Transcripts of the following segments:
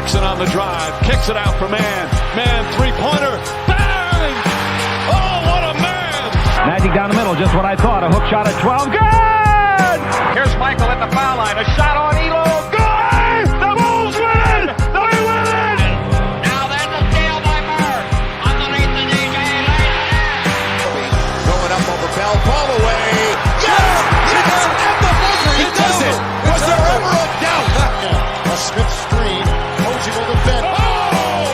Jackson on the drive, kicks it out for man. Man, three-pointer, bang! Oh, what a man! Magic down the middle, just what I thought. A hook shot at 12, good! Here's Michael at the foul line, a shot on Elo, good! The Bulls win it! They win it! Now there's a steal by Bird. Underneath the DJ, Going up over Bell, ball away. Yes! Yes! At the buzzer, he does it! Was there ever a doubt? A Smith screen, Posey will defend. Oh!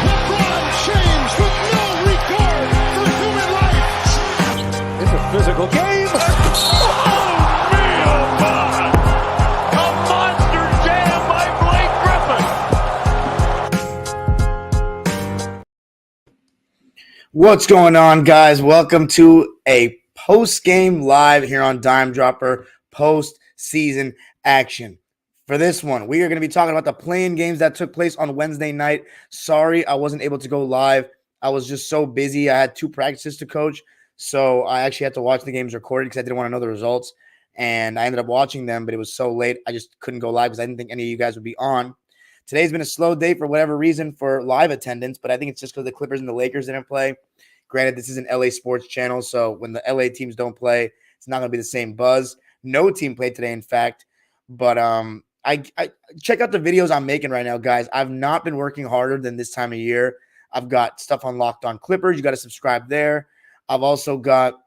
LeBron James with no regard for human life. It's a physical game. Oh, man, oh, my. A monster jam by Blake Griffin. What's going on, guys? Welcome to a post-game live here on Dime Dropper post-season action. For this one, we are going to be talking about the play-in games that took place on Wednesday night. Sorry, I wasn't able to go live. I was just so busy. I had 2 practices to coach, so I actually had to watch the games recorded because I didn't want to know the results. And I ended up watching them, but it was so late, I just couldn't go live because I didn't think any of you guys would be on. Today's been a slow day for whatever reason for live attendance, but I think it's just because the Clippers and the Lakers didn't play. Granted, this is an LA sports channel, so when the LA teams don't play, it's not going to be the same buzz. No team played today, in fact. But I check out the videos I'm making right now, guys. I've not been working harder than this time of year. I've got stuff on Locked On Clippers. You got to subscribe there. I've also got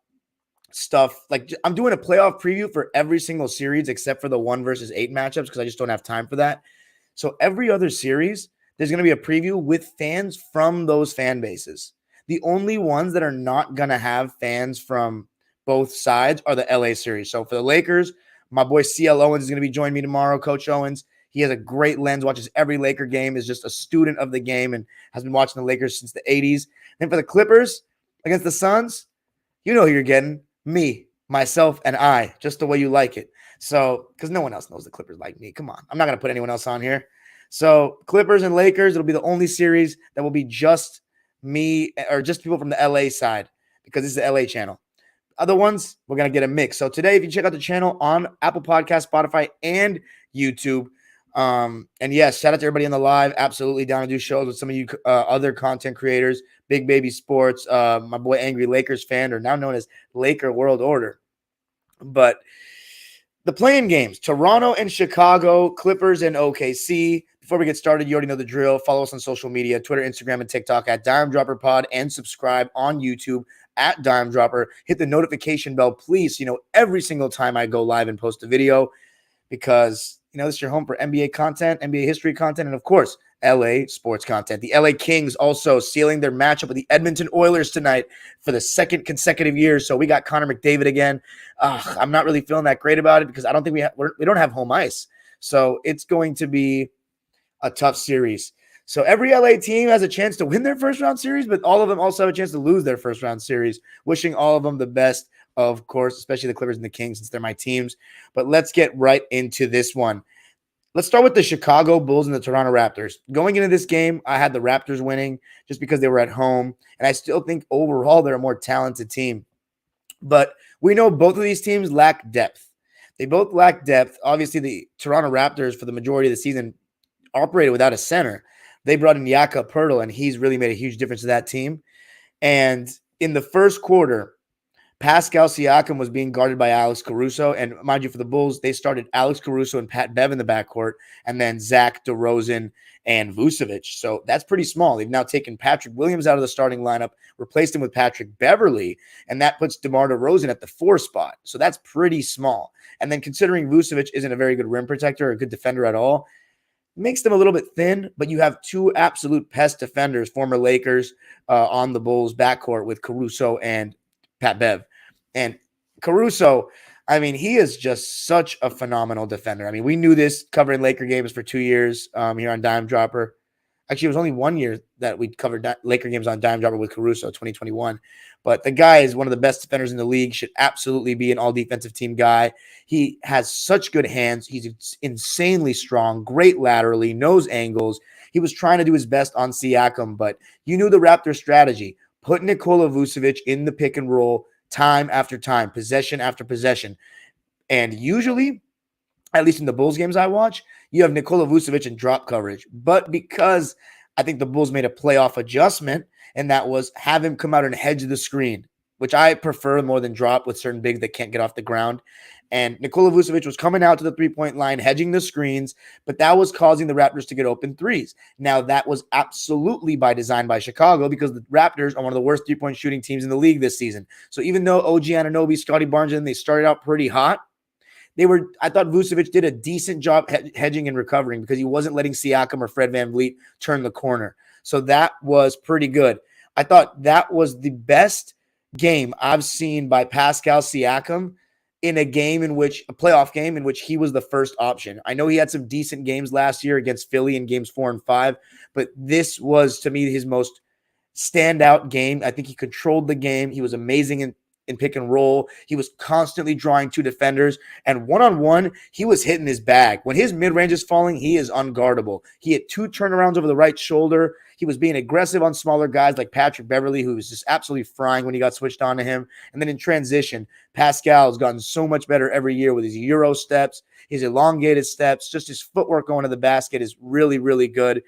stuff like I'm doing a playoff preview for every single series except for the 1 versus 8 matchups because I just don't have time for that. So every other series, there's going to be a preview with fans from those fan bases. The only ones that are not going to have fans from both sides are the LA series. So for the Lakers, my boy CL Owens is going to be joining me tomorrow. Coach Owens, he has a great lens, watches every Laker game, is just a student of the game, and has been watching the Lakers since the 80s. And for the Clippers against the Suns, you know who you're getting. Me, myself, and I, just the way you like it. So, because no one else knows the Clippers like me. Come on. I'm not going to put anyone else on here. So, Clippers and Lakers, it'll be the only series that will be just me or just people from the LA side because this is the LA channel. Other ones, we're going to get a mix. So today, if you check out the channel on Apple Podcasts, Spotify, and YouTube, and yes, shout out to everybody in the live. Absolutely down to do shows with some of you other content creators. Big Baby Sports, my boy Angry Lakers fan, or now known as Laker World Order. But the play-in games, Toronto and Chicago, Clippers and OKC. Before we get started, you already know the drill. Follow us on social media, Twitter, Instagram, and TikTok at Dime Dropper Pod, and subscribe on YouTube at Dime Dropper. Hit the notification bell, please, so you know every single time I go live and post a video because, you know, this is your home for NBA content, NBA history content, and, of course, LA sports content. The LA Kings also sealing their matchup with the Edmonton Oilers tonight for the 2nd consecutive year. So we got Connor McDavid again. I'm not really feeling that great about it because I don't think we don't have home ice. So it's going to be a tough series. So every LA team has a chance to win their first round series, but all of them also have a chance to lose their first round series. Wishing all of them the best, of course, especially the Clippers and the Kings since they're my teams. But let's get right into this one. Let's start with the Chicago Bulls and the Toronto Raptors. Going into this game, I had the Raptors winning just because they were at home, and I still think overall they're a more talented team. But we know both of these teams lack depth. They both lack depth. Obviously, the Toronto Raptors, for the majority of the season, operated without a center. They brought in Jakob Poeltl, and he's really made a huge difference to that team. And in the first quarter, Pascal Siakam was being guarded by Alex Caruso. And mind you, for the Bulls, they started Alex Caruso and Pat Bev in the backcourt, and then Zach DeRozan and Vucevic. So that's pretty small. They've now taken Patrick Williams out of the starting lineup, replaced him with Patrick Beverley, and that puts DeMar DeRozan at the 4 spot. So that's pretty small. And then considering Vucevic isn't a very good rim protector or a good defender at all, makes them a little bit thin, but you have 2 absolute pest defenders, former Lakers, on the Bulls backcourt with Caruso and Pat Bev. And Caruso, I mean, he is just such a phenomenal defender. I mean, we knew this covering Laker games for 2 years here on Dime Dropper. Actually, it was only 1 year that we covered Laker games on Dime Dropper with Caruso, 2021. But the guy is one of the best defenders in the league, should absolutely be an all-defensive team guy. He has such good hands. He's insanely strong, great laterally, knows angles. He was trying to do his best on Siakam, but you knew the Raptors strategy. Put Nikola Vucevic in the pick and roll time after time, possession after possession. And usually at least in the Bulls games I watch, you have Nikola Vucevic in drop coverage. But because I think the Bulls made a playoff adjustment, and that was have him come out and hedge the screen, which I prefer more than drop with certain bigs that can't get off the ground. And Nikola Vucevic was coming out to the three-point line, hedging the screens, but that was causing the Raptors to get open threes. Now, that was absolutely by design by Chicago because the Raptors are one of the worst three-point shooting teams in the league this season. So even though OG Anunoby, Scottie Barnes, and they started out pretty hot, I thought Vucevic did a decent job hedging and recovering because he wasn't letting Siakam or Fred VanVleet turn the corner. So that was pretty good. I thought that was the best game I've seen by Pascal Siakam in a playoff game in which he was the first option. I know he had some decent games last year against Philly in games 4 and 5, but this was, to me, his most standout game. I think he controlled the game. He was amazing in pick and roll. He was constantly drawing 2 defenders, and one-on-one, he was hitting his bag. When his mid-range is falling, he is unguardable. He had 2 turnarounds over the right shoulder. He was being aggressive on smaller guys like Patrick Beverley, who was just absolutely frying when he got switched on to him. And then in transition, Pascal has gotten so much better every year with his Euro steps, his elongated steps, just his footwork going to the basket is really, really good.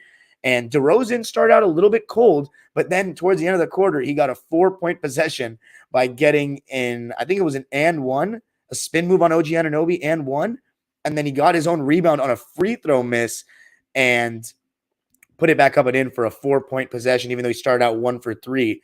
And DeRozan started out a little bit cold, but then towards the end of the quarter, he got a 4-point possession by getting in, I think it was an and one, a spin move on OG Anunoby and one, and then he got his own rebound on a free throw miss and put it back up and in for a 4-point possession, even though he started out 1 for 3.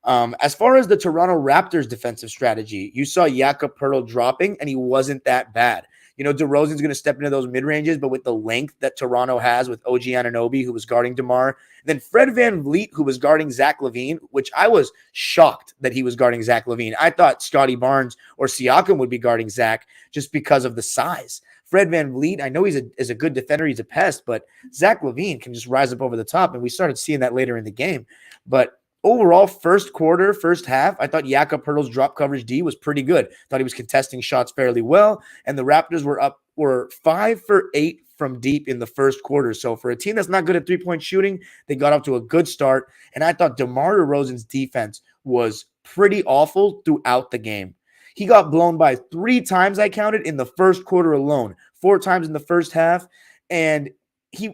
As far as the Toronto Raptors defensive strategy, you saw Jakob Poeltl dropping, and he wasn't that bad. You know, DeRozan's going to step into those mid-ranges, but with the length that Toronto has with OG Anunoby, who was guarding DeMar, then Fred VanVleet, who was guarding Zach LaVine, which I was shocked that he was guarding Zach LaVine. I thought Scottie Barnes or Siakam would be guarding Zach just because of the size. Fred VanVleet, I know he's a good defender, he's a pest, but Zach LaVine can just rise up over the top, and we started seeing that later in the game. But overall, first quarter, first half, I thought Jakob Poeltl's drop coverage D was pretty good. Thought he was contesting shots fairly well, and the Raptors were 5 for 8 from deep in the first quarter. So for a team that's not good at three-point shooting, they got off to a good start, and I thought DeMar DeRozan's defense was pretty awful throughout the game. He got blown by 3 times, I counted, in the first quarter alone, 4 times in the first half, and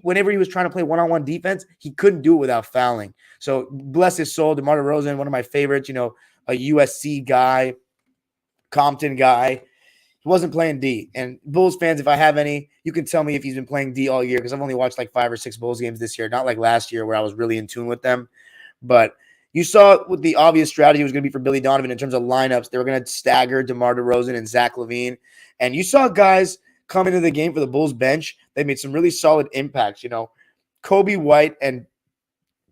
whenever he was trying to play one-on-one defense, he couldn't do it without fouling. So bless his soul, DeMar DeRozan, one of my favorites, a USC guy, Compton guy. He wasn't playing D. And Bulls fans, if I have any, you can tell me if he's been playing D all year because I've only watched like 5 or 6 Bulls games this year, not like last year where I was really in tune with them. But you saw what the obvious strategy was going to be for Billy Donovan in terms of lineups. They were going to stagger DeMar DeRozan and Zach LaVine. And you saw guys come into the game for the Bulls bench. They made some really solid impacts. Kobe White and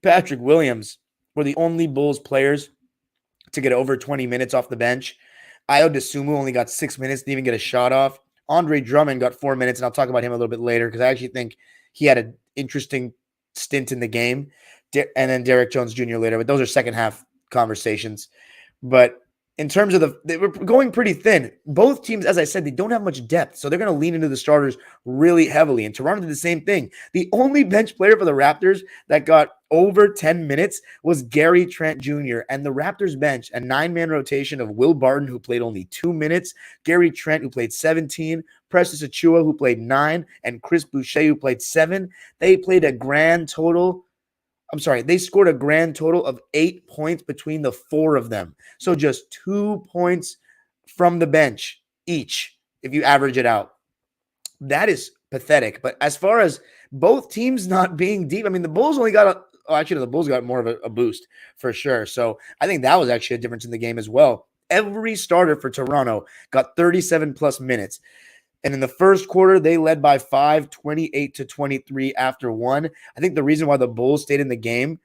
Patrick Williams were the only Bulls players to get over 20 minutes off the bench. Ayo Dosunmu only got 6 minutes, didn't even get a shot off. Andre Drummond got 4 minutes, and I'll talk about him a little bit later because I actually think he had an interesting stint in the game. And then Derek Jones Jr. later, but those are second half conversations. But in terms of they were going pretty thin. Both teams, as I said, they don't have much depth, so they're going to lean into the starters really heavily. And Toronto did the same thing. The only bench player for the Raptors that got over 10 minutes was Gary Trent Jr. And the Raptors bench, a 9-man rotation of Will Barton, who played only 2 minutes, Gary Trent, who played 17, Precious Achiuwa, who played 9, and Chris Boucher, who played 7. They scored a grand total of 8 points between the 4 of them. So just 2 points from the bench each, if you average it out. That is pathetic. But as far as both teams not being deep, the Bulls only got the Bulls got more of a boost for sure. So I think that was actually a difference in the game as well. Every starter for Toronto got 37 plus minutes. And in the first quarter, they led by 5, 28-23 after 1. I think the reason why the Bulls stayed in the game,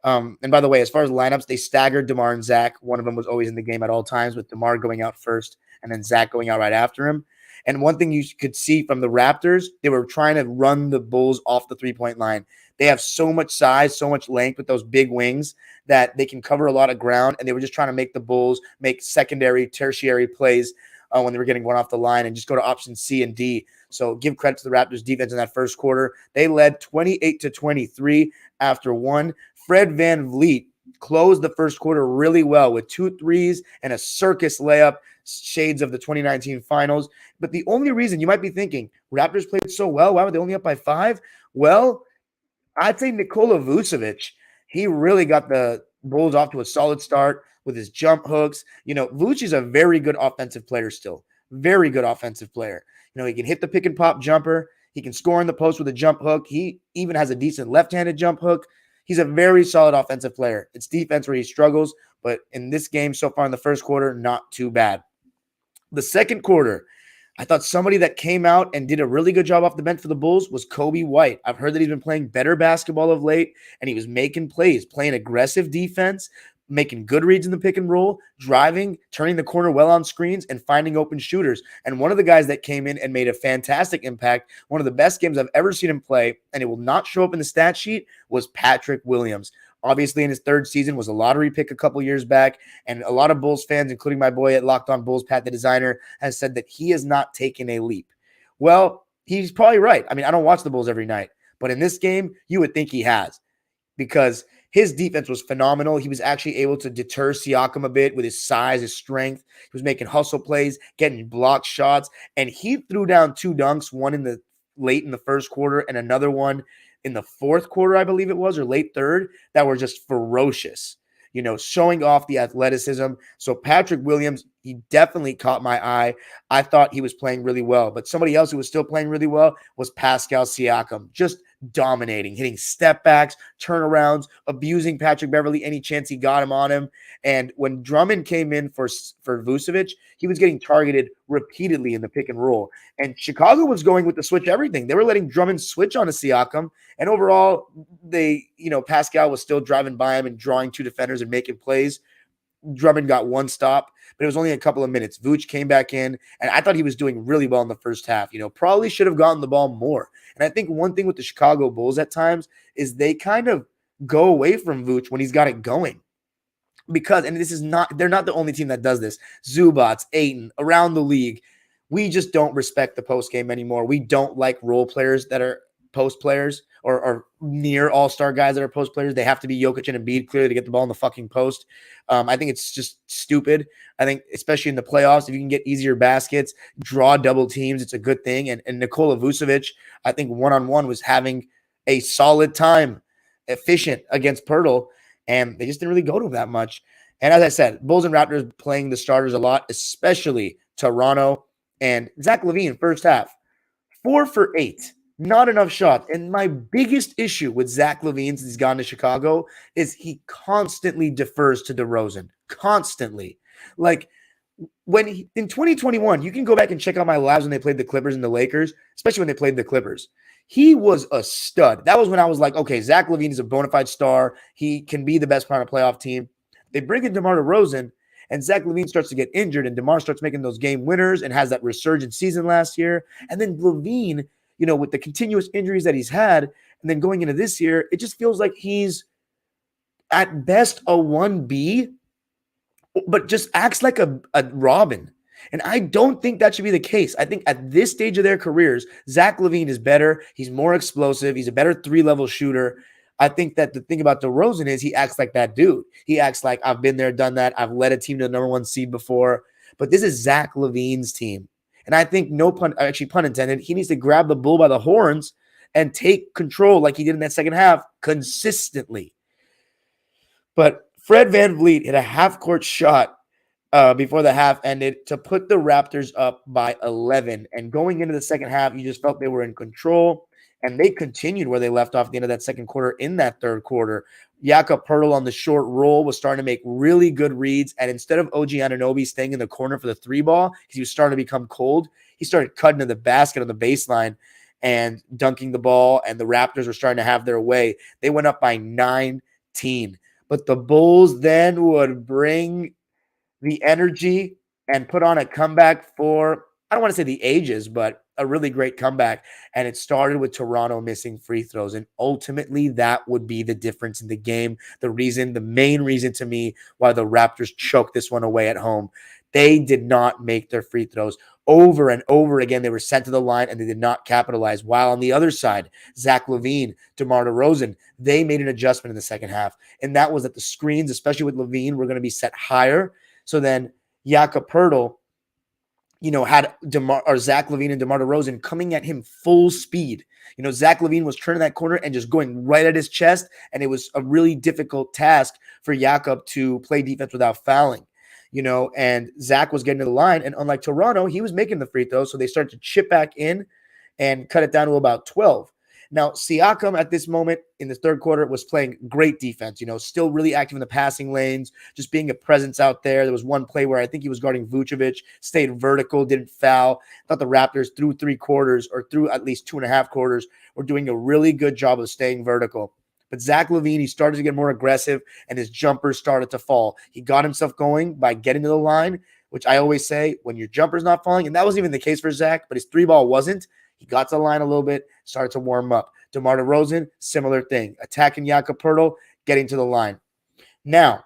and by the way, as far as lineups, they staggered DeMar and Zach. One of them was always in the game at all times, with DeMar going out first and then Zach going out right after him. And one thing you could see from the Raptors, they were trying to run the Bulls off the three-point line. They have so much size, so much length with those big wings that they can cover a lot of ground, and they were just trying to make the Bulls make secondary, tertiary plays when they were getting one off the line and just go to options C and D. So give credit to the Raptors defense in that first quarter. They led 28-23 after 1. Fred VanVleet closed the first quarter really well with 2 threes and a circus layup, shades of the 2019 finals. But the only reason you might be thinking, Raptors played so well, why were they only up by 5? Well, I'd say Nikola Vucevic, he really got the Bulls off to a solid start with his jump hooks. Vuce is a very good offensive player still. Very good offensive player. He can hit the pick and pop jumper. He can score in the post with a jump hook. He even has a decent left-handed jump hook. He's a very solid offensive player. It's defense where he struggles, but in this game so far in the first quarter, not too bad. The second quarter, I thought somebody that came out and did a really good job off the bench for the Bulls was Kobe White. I've heard that he's been playing better basketball of late, and he was making plays, playing aggressive defense, making good reads in the pick and roll, driving, turning the corner well on screens, and finding open shooters. And one of the guys that came in and made a fantastic impact, one of the best games I've ever seen him play, and it will not show up in the stat sheet, was Patrick Williams. Obviously, in his third season, was a lottery pick a couple years back, and a lot of Bulls fans, including my boy at Locked On Bulls, Pat the Designer, has said that he has not taken a leap. Well, he's probably right. I mean, I don't watch the Bulls every night, but in this game, you would think he has, because his defense was phenomenal. He was actually able to deter Siakam a bit with his size, his strength. He was making hustle plays, getting blocked shots, and he threw down 2 dunks, one in the late in the first quarter and another one in the fourth quarter, I believe it was, or late third, that were just ferocious, showing off the athleticism. So Patrick Williams, he definitely caught my eye. I thought he was playing really well, but somebody else who was still playing really well was Pascal Siakam, just dominating, hitting step backs, turnarounds, abusing Patrick Beverley any chance he got him on him. And when Drummond came in for Vucevic, he was getting targeted repeatedly in the pick and roll. And Chicago was going with the switch everything. They were letting Drummond switch on to Siakam. And overall, Pascal was still driving by him and drawing 2 defenders and making plays. Drummond got 1 stop, but it was only a couple of minutes. Vooch came back in, and I thought he was doing really well in the first half. Probably should have gotten the ball more. And I think one thing with the Chicago Bulls at times is they kind of go away from Vooch when he's got it going. Because, and they're not the only team that does this. Zubats, Ayton, around the league, we just don't respect the post game anymore. We don't like role players that are post players or near all-star guys that are post players. They have to be Jokic and Embiid clearly to get the ball in the fucking post. I think it's just stupid. I think especially in the playoffs, if you can get easier baskets, draw double teams, it's a good thing. And Nikola Vucevic, I think one-on-one was having a solid time, efficient against Pirtle, and they just didn't really go to him that much. And as I said, Bulls and Raptors playing the starters a lot, especially Toronto and Zach Lavine first half. 4 for 8. Not enough shots. And my biggest issue with Zach Lavine since he's gone to Chicago is he constantly defers to DeRozan. Constantly. Like, in 2021, you can go back and check out my lives when they played the Clippers and the Lakers, especially when they played the Clippers. He was a stud. That was when I was like, okay, Zach Lavine is a bona fide star. He can be the best player on a playoff team. They bring in DeMar DeRozan, and Zach Lavine starts to get injured, and DeMar starts making those game winners and has that resurgent season last year. And then Lavine, with the continuous injuries that he's had, and then going into this year, it just feels like he's at best a 1B, but just acts like a Robin. And I don't think that should be the case. I think at this stage of their careers, Zach Lavine is better. He's more explosive. He's a better 3-level shooter. I think that the thing about DeRozan is he acts like that dude. He acts like, I've been there, done that. I've led a team to the number 1 seed before. But this is Zach Lavine's team. And I think pun intended, he needs to grab the bull by the horns and take control like he did in that second half consistently. But Fred VanVleet hit a half-court shot before the half ended to put the Raptors up by 11. And going into the second half, you just felt they were in control. And they continued where they left off at the end of that second quarter in that third quarter. Jakob Poeltl on the short roll was starting to make really good reads. And instead of OG Anunoby staying in the corner for the 3-ball, because he was starting to become cold, he started cutting to the basket on the baseline and dunking the ball. And the Raptors were starting to have their way. They went up by 19. But the Bulls then would bring the energy and put on a comeback for, I don't want to say the ages, but a really great comeback. And it started with Toronto missing free throws. And ultimately that would be the difference in the game. The main reason to me why the Raptors choked this one away at home. They did not make their free throws. Over and over again, they were sent to the line and they did not capitalize. While on the other side, Zach Lavine, DeMar DeRozan, they made an adjustment in the second half. And that was that the screens, especially with Lavine, were going to be set higher. So then Jakob Poeltl, had Zach Lavine and DeMar DeRozan coming at him full speed. Zach Lavine was turning that corner and just going right at his chest, and it was a really difficult task for Jakob to play defense without fouling. And Zach was getting to the line, and unlike Toronto, he was making the free throws, so they started to chip back in and cut it down to about 12. Now, Siakam at this moment in the third quarter was playing great defense, still really active in the passing lanes, just being a presence out there. There was one play where I think he was guarding Vucevic, stayed vertical, didn't foul. I thought the Raptors through 3 quarters or through at least 2.5 quarters were doing a really good job of staying vertical. But Zach Lavine, he started to get more aggressive, and his jumpers started to fall. He got himself going by getting to the line, which I always say, when your jumper's not falling, and that wasn't even the case for Zach, but his 3-ball wasn't. He got to the line a little bit, started to warm up. DeMar DeRozan, similar thing. Attacking Jakob Poeltl, getting to the line. Now,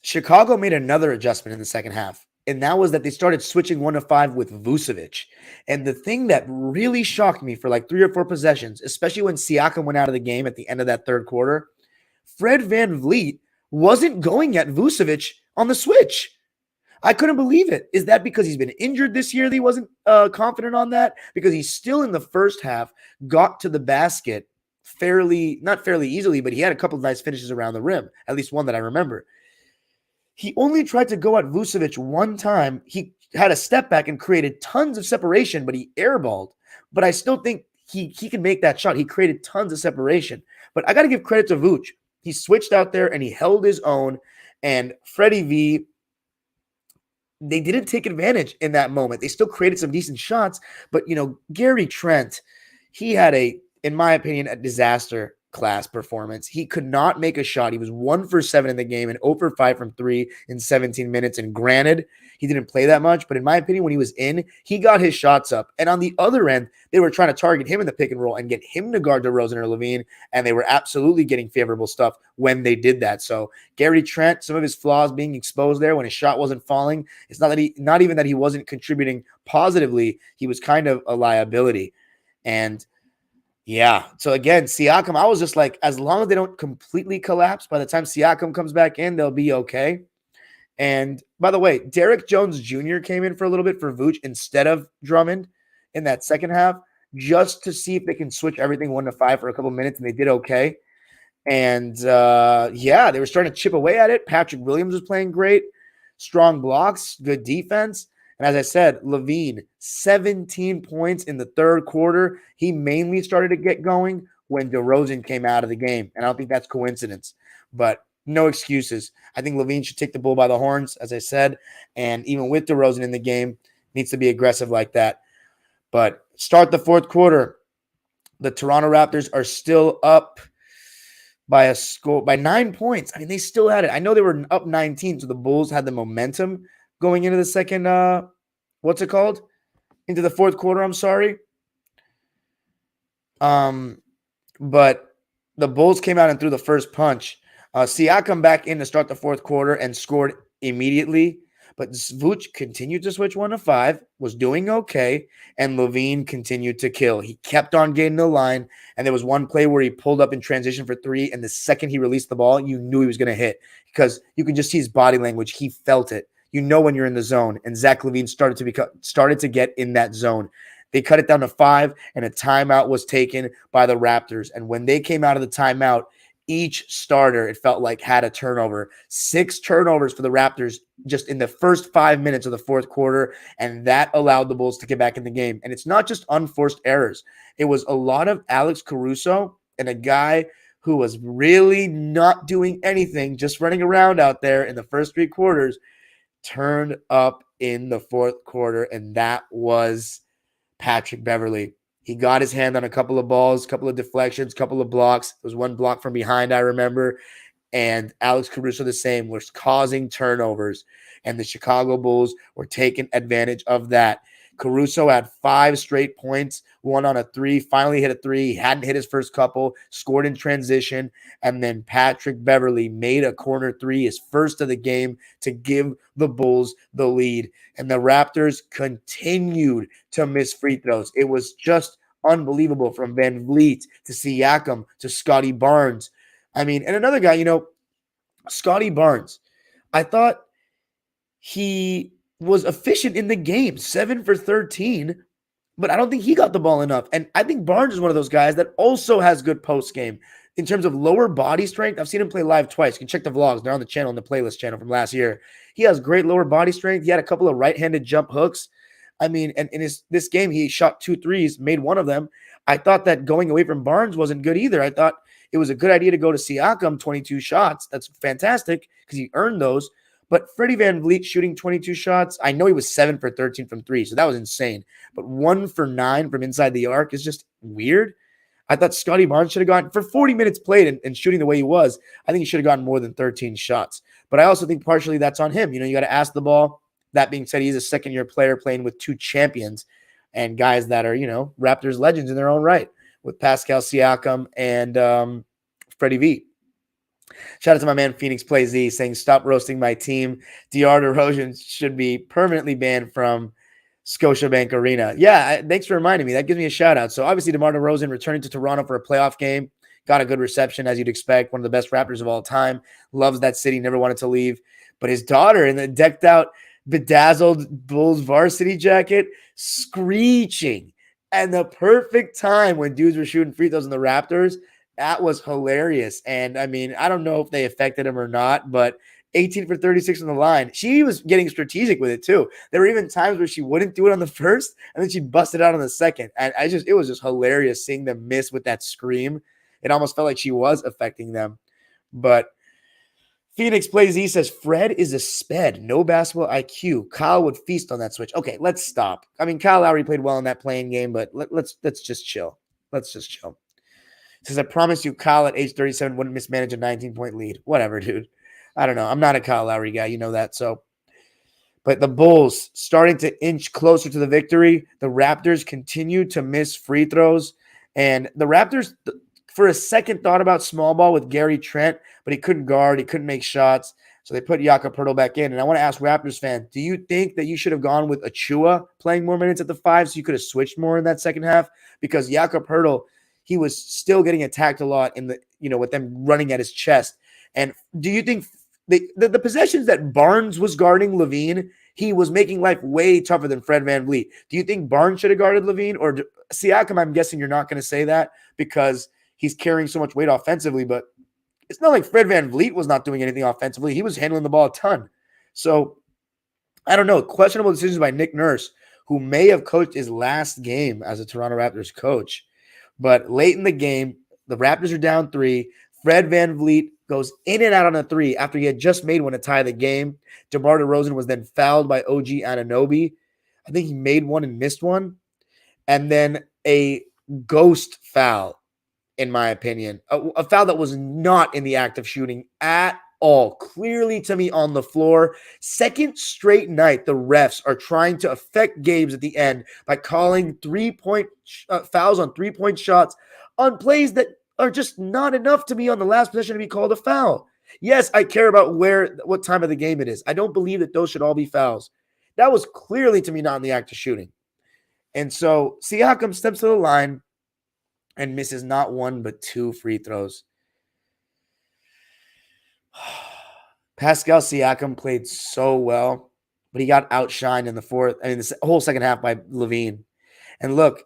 Chicago made another adjustment in the second half, and that was that they started switching 1 to 5 with Vucevic. And the thing that really shocked me for like 3 or 4 possessions, especially when Siakam went out of the game at the end of that third quarter, Fred VanVleet wasn't going at Vucevic on the switch. I couldn't believe it. Is that because he's been injured this year that he wasn't confident on that? Because he still in the first half got to the basket not fairly easily, but he had a couple of nice finishes around the rim, at least one that I remember. He only tried to go at Vucevic one time. He had a step back and created tons of separation, but he airballed. But I still think he can make that shot. He created tons of separation. But I got to give credit to Vooch. He switched out there and he held his own. And Freddie V, they didn't take advantage in that moment. They still created some decent shots, but Gary Trent, he had in my opinion, a disaster class performance. He could not make a shot. He was 1 for 7 in the game and 0 for 5 from 3 in 17 minutes. And granted, he didn't play that much, but in my opinion, when he was in, he got his shots up. And on the other end, they were trying to target him in the pick and roll and get him to guard DeRozan or Lavine, and they were absolutely getting favorable stuff when they did that. So Gary Trent, some of his flaws being exposed there when his shot wasn't falling. It's not even that he wasn't contributing positively. He was kind of a liability. And yeah. So again, Siakam, I was just like, as long as they don't completely collapse, by the time Siakam comes back in, they'll be okay. And by the way, Derek Jones Jr. came in for a little bit for Vooch instead of Drummond in that second half, just to see if they can switch everything 1 to 5 for a couple minutes, and they did okay. And they were starting to chip away at it. Patrick Williams was playing great, strong blocks, good defense. And as I said, Lavine, 17 points in the third quarter. He mainly started to get going when DeRozan came out of the game. And I don't think that's coincidence. But no excuses. I think Lavine should take the bull by the horns, as I said. And even with DeRozan in the game, needs to be aggressive like that. But start the fourth quarter. The Toronto Raptors are still up by 9 points. I mean, they still had it. I know they were up 19, so the Bulls had the momentum going into the second, into the fourth quarter, I'm sorry. But the Bulls came out and threw the first punch. Siakam back in to start the fourth quarter and scored immediately. But Vooch continued to switch 1 to 5, was doing okay, and Lavine continued to kill. He kept on getting the line, and there was one play where he pulled up in transition for 3, and the second he released the ball, you knew he was going to hit because you can just see his body language. He felt it. You know when you're in the zone, and Zach Lavine started to get in that zone. They cut it down to 5, and a timeout was taken by the Raptors. And when they came out of the timeout, each starter, it felt like, had a turnover. 6 turnovers for the Raptors just in the first 5 minutes of the fourth quarter, and that allowed the Bulls to get back in the game. And it's not just unforced errors. It was a lot of Alex Caruso and a guy who was really not doing anything, just running around out there in the first 3 quarters, turned up in the fourth quarter, and that was Patrick Beverley. He got his hand on a couple of balls, couple of deflections, couple of blocks. There was one block from behind, I remember. And Alex Caruso the same, was causing turnovers. And the Chicago Bulls were taking advantage of that. Caruso had 5 straight points, 1 on a 3, finally hit a 3. He hadn't hit his first couple, scored in transition. And then Patrick Beverley made a corner 3, his first of the game, to give the Bulls the lead. And the Raptors continued to miss free throws. It was just unbelievable, from Van Vliet to Siakam to Scotty Barnes. I mean, and another guy, Scotty Barnes, I thought he was efficient in the game, 7 for 13, but I don't think he got the ball enough. And I think Barnes is one of those guys that also has good post game in terms of lower body strength. I've seen him play live twice. You can check the vlogs. They're on the channel, on the playlist channel from last year. He has great lower body strength. He had a couple of right-handed jump hooks. I mean, and in this game, he shot 2 threes, made one of them. I thought that going away from Barnes wasn't good either. I thought it was a good idea to go to Siakam, 22 shots. That's fantastic because he earned those. But Freddie VanVleet shooting 22 shots, I know he was 7 for 13 from 3, so that was insane. But 1 for 9 from inside the arc is just weird. I thought Scotty Barnes should have gotten, for 40 minutes played and shooting the way he was, I think he should have gotten more than 13 shots. But I also think partially that's on him. You got to ask the ball. That being said, he's a second-year player playing with 2 champions and guys that are, Raptors legends in their own right with Pascal, Siakam, and Freddie V. Shout out to my man Phoenix Play Z saying, stop roasting my team. DeMar Derozan should be permanently banned from Scotiabank Arena. Yeah, thanks for reminding me. That gives me a shout out. So obviously DeMar Derozan returning to Toronto for a playoff game. Got a good reception, as you'd expect. One of the best Raptors of all time. Loves that city. Never wanted to leave. But his daughter in the decked out, bedazzled Bulls varsity jacket, screeching. And the perfect time when dudes were shooting free throws in the Raptors. That was hilarious. And I mean, I don't know if they affected him or not, but 18 for 36 on the line. She was getting strategic with it too. There were even times where she wouldn't do it on the first and then she busted out on the second. And it was just hilarious seeing them miss with that scream. It almost felt like she was affecting them. But Phoenix Plays E says, Fred is a sped, no basketball IQ. Kyle would feast on that switch. Okay, let's stop. I mean, Kyle Lowry played well in that playing game, but let's just chill. Let's just chill. Says, I promise you, Kyle at age 37 wouldn't mismanage a 19-point lead. Whatever, dude. I don't know. I'm not a Kyle Lowry guy. You know that. But the Bulls starting to inch closer to the victory. The Raptors continue to miss free throws. And the Raptors, for a second, thought about small ball with Gary Trent, but he couldn't guard. He couldn't make shots. So they put Jakob Poeltl back in. And I want to ask Raptors fans, do you think that you should have gone with Achua playing more minutes at the 5 so you could have switched more in that second half? Because Jakob Poeltl, he was still getting attacked a lot in the, with them running at his chest. And do you think the possessions that Barnes was guarding Lavine, he was making life way tougher than Fred VanVleet? Do you think Barnes should have guarded Lavine? Or Siakam, I'm guessing you're not going to say that because he's carrying so much weight offensively, but it's not like Fred VanVleet was not doing anything offensively. He was handling the ball a ton. So I don't know. Questionable decisions by Nick Nurse, who may have coached his last game as a Toronto Raptors coach. But late in the game, the Raptors are down 3. Fred VanVleet goes in and out on a 3 after he had just made one to tie the game. DeMar DeRozan was then fouled by OG Anunoby. I think he made one and missed one. And then a ghost foul, in my opinion. A foul that was not in the act of shooting at all. Clearly to me on the floor. Second straight night, the refs are trying to affect games at the end by calling 3-point fouls on 3-point shots on plays that are just not enough to me on the last possession to be called a foul. Yes, I care about what time of the game it is. I don't believe that those should all be fouls. That was clearly to me not in the act of shooting. And so Siakam steps to the line and misses not 1 but 2 free throws. Pascal Siakam played so well, but he got outshined in the whole second half by Lavine. And look,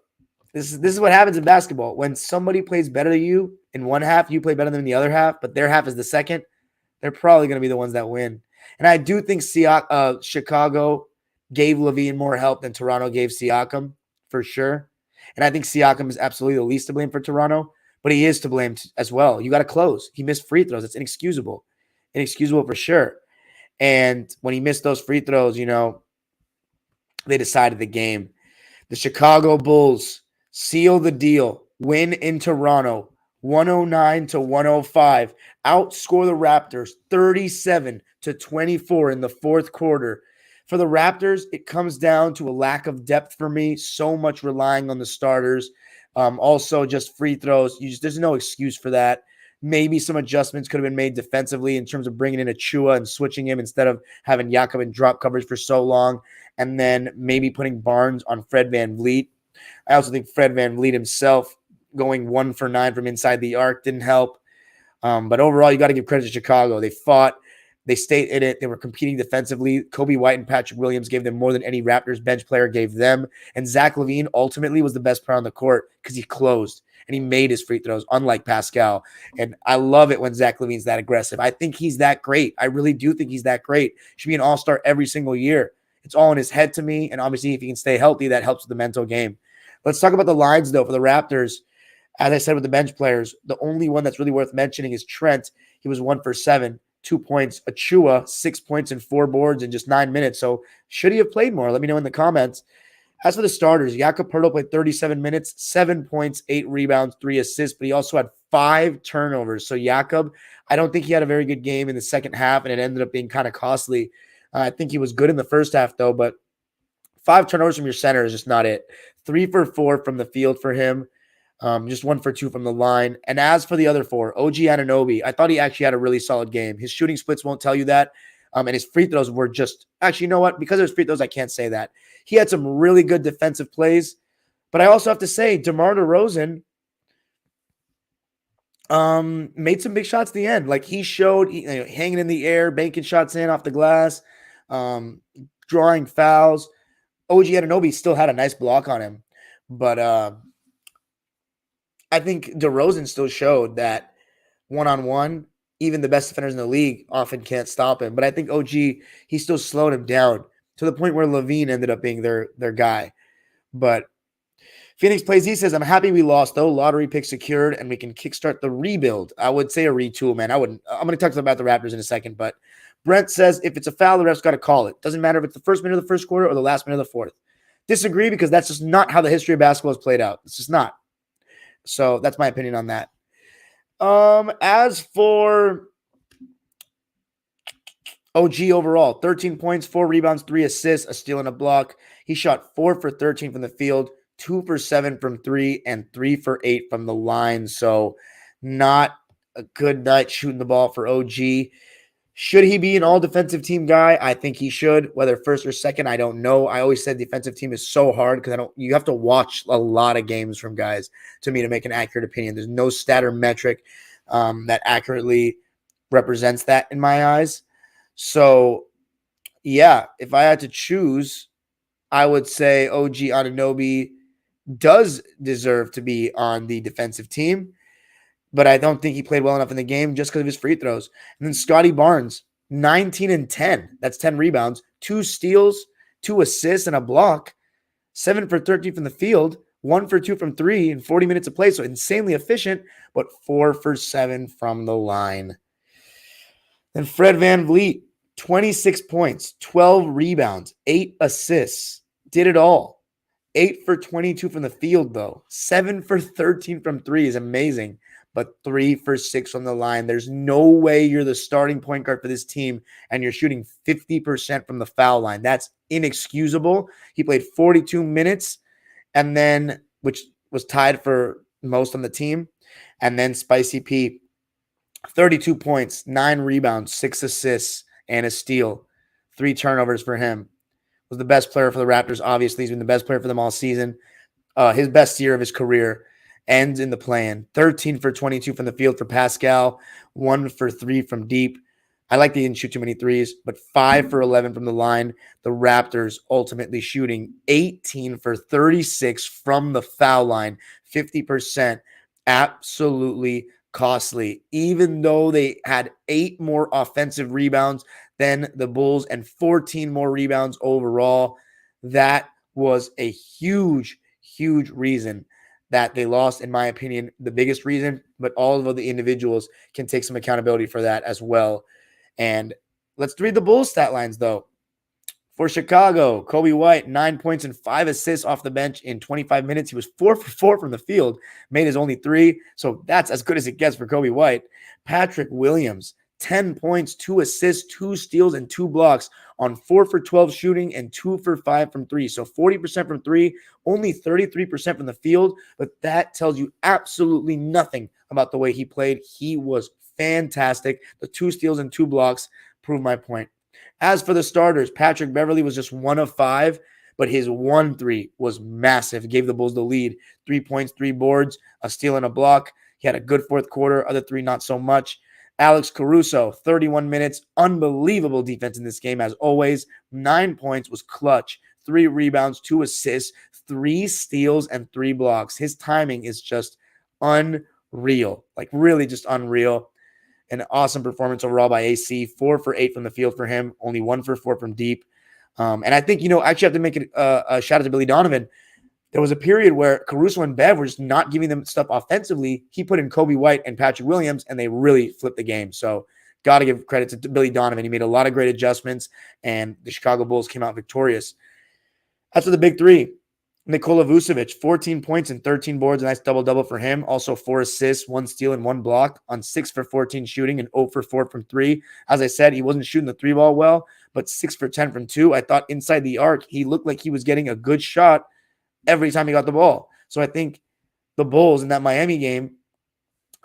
this is what happens in basketball. When somebody plays better than you in one half, you play better than the other half, but their half is the second, they're probably going to be the ones that win. And I do think Chicago gave Lavine more help than Toronto gave Siakam, for sure. And I think Siakam is absolutely the least to blame for Toronto, but he is to blame as well. You got to close. He missed free throws. It's inexcusable. Inexcusable for sure. And when he missed those free throws, they decided the game. The Chicago Bulls seal the deal, win in Toronto, 109-105, outscore the Raptors 37-24 in the fourth quarter. For the Raptors, it comes down to a lack of depth for me, so much relying on the starters. Also, just free throws. There's no excuse for that. Maybe some adjustments could have been made defensively in terms of bringing in Achua and switching him instead of having Jakob in drop coverage for so long, and then maybe putting Barnes on Fred VanVleet. I also think Fred VanVleet himself going 1 for 9 from inside the arc didn't help. But overall, you got to give credit to Chicago. They fought. They stayed in it. They were competing defensively. Kobe White and Patrick Williams gave them more than any Raptors bench player gave them. And Zach LaVine ultimately was the best player on the court because he closed and he made his free throws, unlike Pascal. And I love it when Zach LaVine's that aggressive. I think he's that great. I really do think he's that great. Should be an all-star every single year. It's all in his head to me. And obviously, if he can stay healthy, that helps with the mental game. Let's talk about the lines, though, for the Raptors. As I said with the bench players, the only one that's really worth mentioning is Trent. He was 1 for 7. 2 points. Achua, 6 points and 4 boards in just 9 minutes. So should he have played more? Let me know in the comments. As for the starters, Jakob Poeltl played 37 minutes, 7 points, 8 rebounds, 3 assists, but he also had 5 turnovers. So Jakob, I don't think he had a very good game in the second half, and it ended up being kind of costly. I think he was good in the first half, though, but 5 turnovers from your center is just not it. 3 for 4 from the field for him. Just 1 for 2 from the line. And as for the other 4, OG Anunoby, I thought he actually had a really solid game. His shooting splits won't tell you that. And his free throws were just – actually, you know what? Because of his free throws, I can't say that. He had some really good defensive plays. But I also have to say, DeMar DeRozan made some big shots at the end. Like he showed hanging in the air, banking shots in off the glass, drawing fouls. OG Anunoby still had a nice block on him. But I think DeRozan still showed that one-on-one, even the best defenders in the league often can't stop him. But I think OG, he still slowed him down to the point where Lavine ended up being their guy. But Phoenix Plays, he says, I'm happy we lost, though. Lottery pick secured, and we can kickstart the rebuild. I would say a retool, man. I'm going to talk about the Raptors in a second. But Brent says, if it's a foul, the ref's got to call it. Doesn't matter if it's the first minute of the first quarter or the last minute of the fourth. Disagree, because that's just not how the history of basketball is played out. It's just not. So that's my opinion on that. As for OG overall, 13 points, 4 rebounds, 3 assists, a steal and a block. He shot 4 for 13 from the field, 2 for 7 from 3, and 3 for 8 from the line. So not a good night shooting the ball for OG. Should he be an all-defensive team guy? I think he should. Whether first or second, I don't know. I always said defensive team is so hard because you have to watch a lot of games from guys to me to make an accurate opinion. There's no stat or metric that accurately represents that in my eyes. So, yeah, if I had to choose, I would say OG Anunoby does deserve to be on the defensive team. But I don't think he played well enough in the game just because of his free throws. And then Scotty Barnes, 19 and 10. That's 10 rebounds, 2 steals, 2 assists, and a block. 7 for 13 from the field, 1 for 2 from 3 in 40 minutes of play. So insanely efficient, but 4 for 7 from the line. Then Fred VanVleet, 26 points, 12 rebounds, 8 assists. Did it all. 8 for 22 from the field, though. 7 for 13 from 3 is amazing. But 3 for 6 from the line. There's no way you're the starting point guard for this team and you're shooting 50% from the foul line. That's inexcusable. He played 42 minutes, and then which was tied for most on the team. And then Spicy P, 32 points, 9 rebounds, 6 assists, and a steal. 3 turnovers for him. Was the best player for the Raptors, obviously. He's been the best player for them all season. His best year of his career. Ends in the play-in. 13 for 22 from the field for Pascal. 1 for 3 from deep. I like they didn't shoot too many threes, but 5 for 11 from the line. The Raptors ultimately shooting 18 for 36 from the foul line. 50%. Absolutely costly. Even though they had 8 more offensive rebounds than the Bulls and 14 more rebounds overall, that was a huge, huge reason that they lost, in my opinion, the biggest reason, but all of the individuals can take some accountability for that as well. And let's read the Bulls stat lines, though. For Chicago, Kobe White, 9 points and 5 assists off the bench in 25 minutes. He was 4 for 4 from the field, made his only 3, so that's as good as it gets for Kobe White. Patrick Williams, 10 points, 2 assists, 2 steals, and 2 blocks on 4 for 12 shooting and 2 for 5 from 3. So 40% from 3, only 33% from the field, but that tells you absolutely nothing about the way he played. He was fantastic. The 2 steals and 2 blocks prove my point. As for the starters, Patrick Beverley was just 1 of 5, but his 1-3 was massive. Gave the Bulls the lead. 3 points, 3 boards, a steal and a block. He had a good fourth quarter. Other 3, not so much. Alex Caruso, 31 minutes, unbelievable defense in this game as always. 9 points, was clutch, 3 rebounds, 2 assists, 3 steals, and 3 blocks. His timing is just unreal, like really just unreal. An awesome performance overall by AC, 4 for 8 from the field for him, only 1 for 4 from deep. And I think, I actually have to make a shout out to Billy Donovan. There was a period where Caruso and Bev were just not giving them stuff offensively. He put in Kobe White and Patrick Williams, and they really flipped the game. So got to give credit to Billy Donovan. He made a lot of great adjustments, and the Chicago Bulls came out victorious. As for the big three, Nikola Vucevic, 14 points and 13 boards, a nice double-double for him. Also 4 assists, 1 steal, and 1 block on 6 for 14 shooting and 0 for 4 from 3. As I said, he wasn't shooting the 3-ball well, but 6 for 10 from 2. I thought inside the arc, he looked like he was getting a good shot every time he got the ball. So I think the Bulls in that Miami game,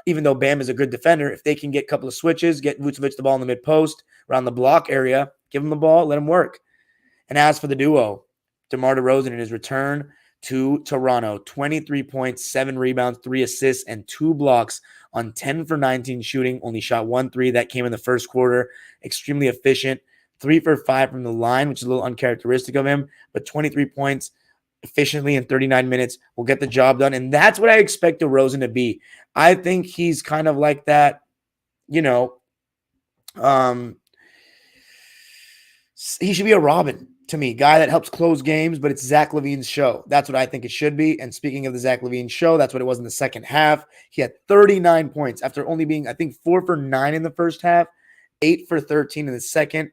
even though Bam is a good defender, if they can get a couple of switches, get Vucevic the ball in the mid-post, around the block area, give him the ball, let him work. And as for the duo, DeMar DeRozan in his return to Toronto, 23 points, 7 rebounds, 3 assists, and 2 blocks on 10 for 19 shooting, only shot 1 3. That came in the first quarter. Extremely efficient. 3 for 5 from the line, which is a little uncharacteristic of him, but 23 points efficiently in 39 minutes will get the job done. And that's what I expect DeRozan to be. I think he's kind of like that, he should be a Robin to me, guy that helps close games, but it's Zach LaVine's show. That's what I think it should be. And speaking of the Zach LaVine show, that's what it was in the second half. He had 39 points after only being, I think, 4 for 9 in the first half, 8 for 13 in the second.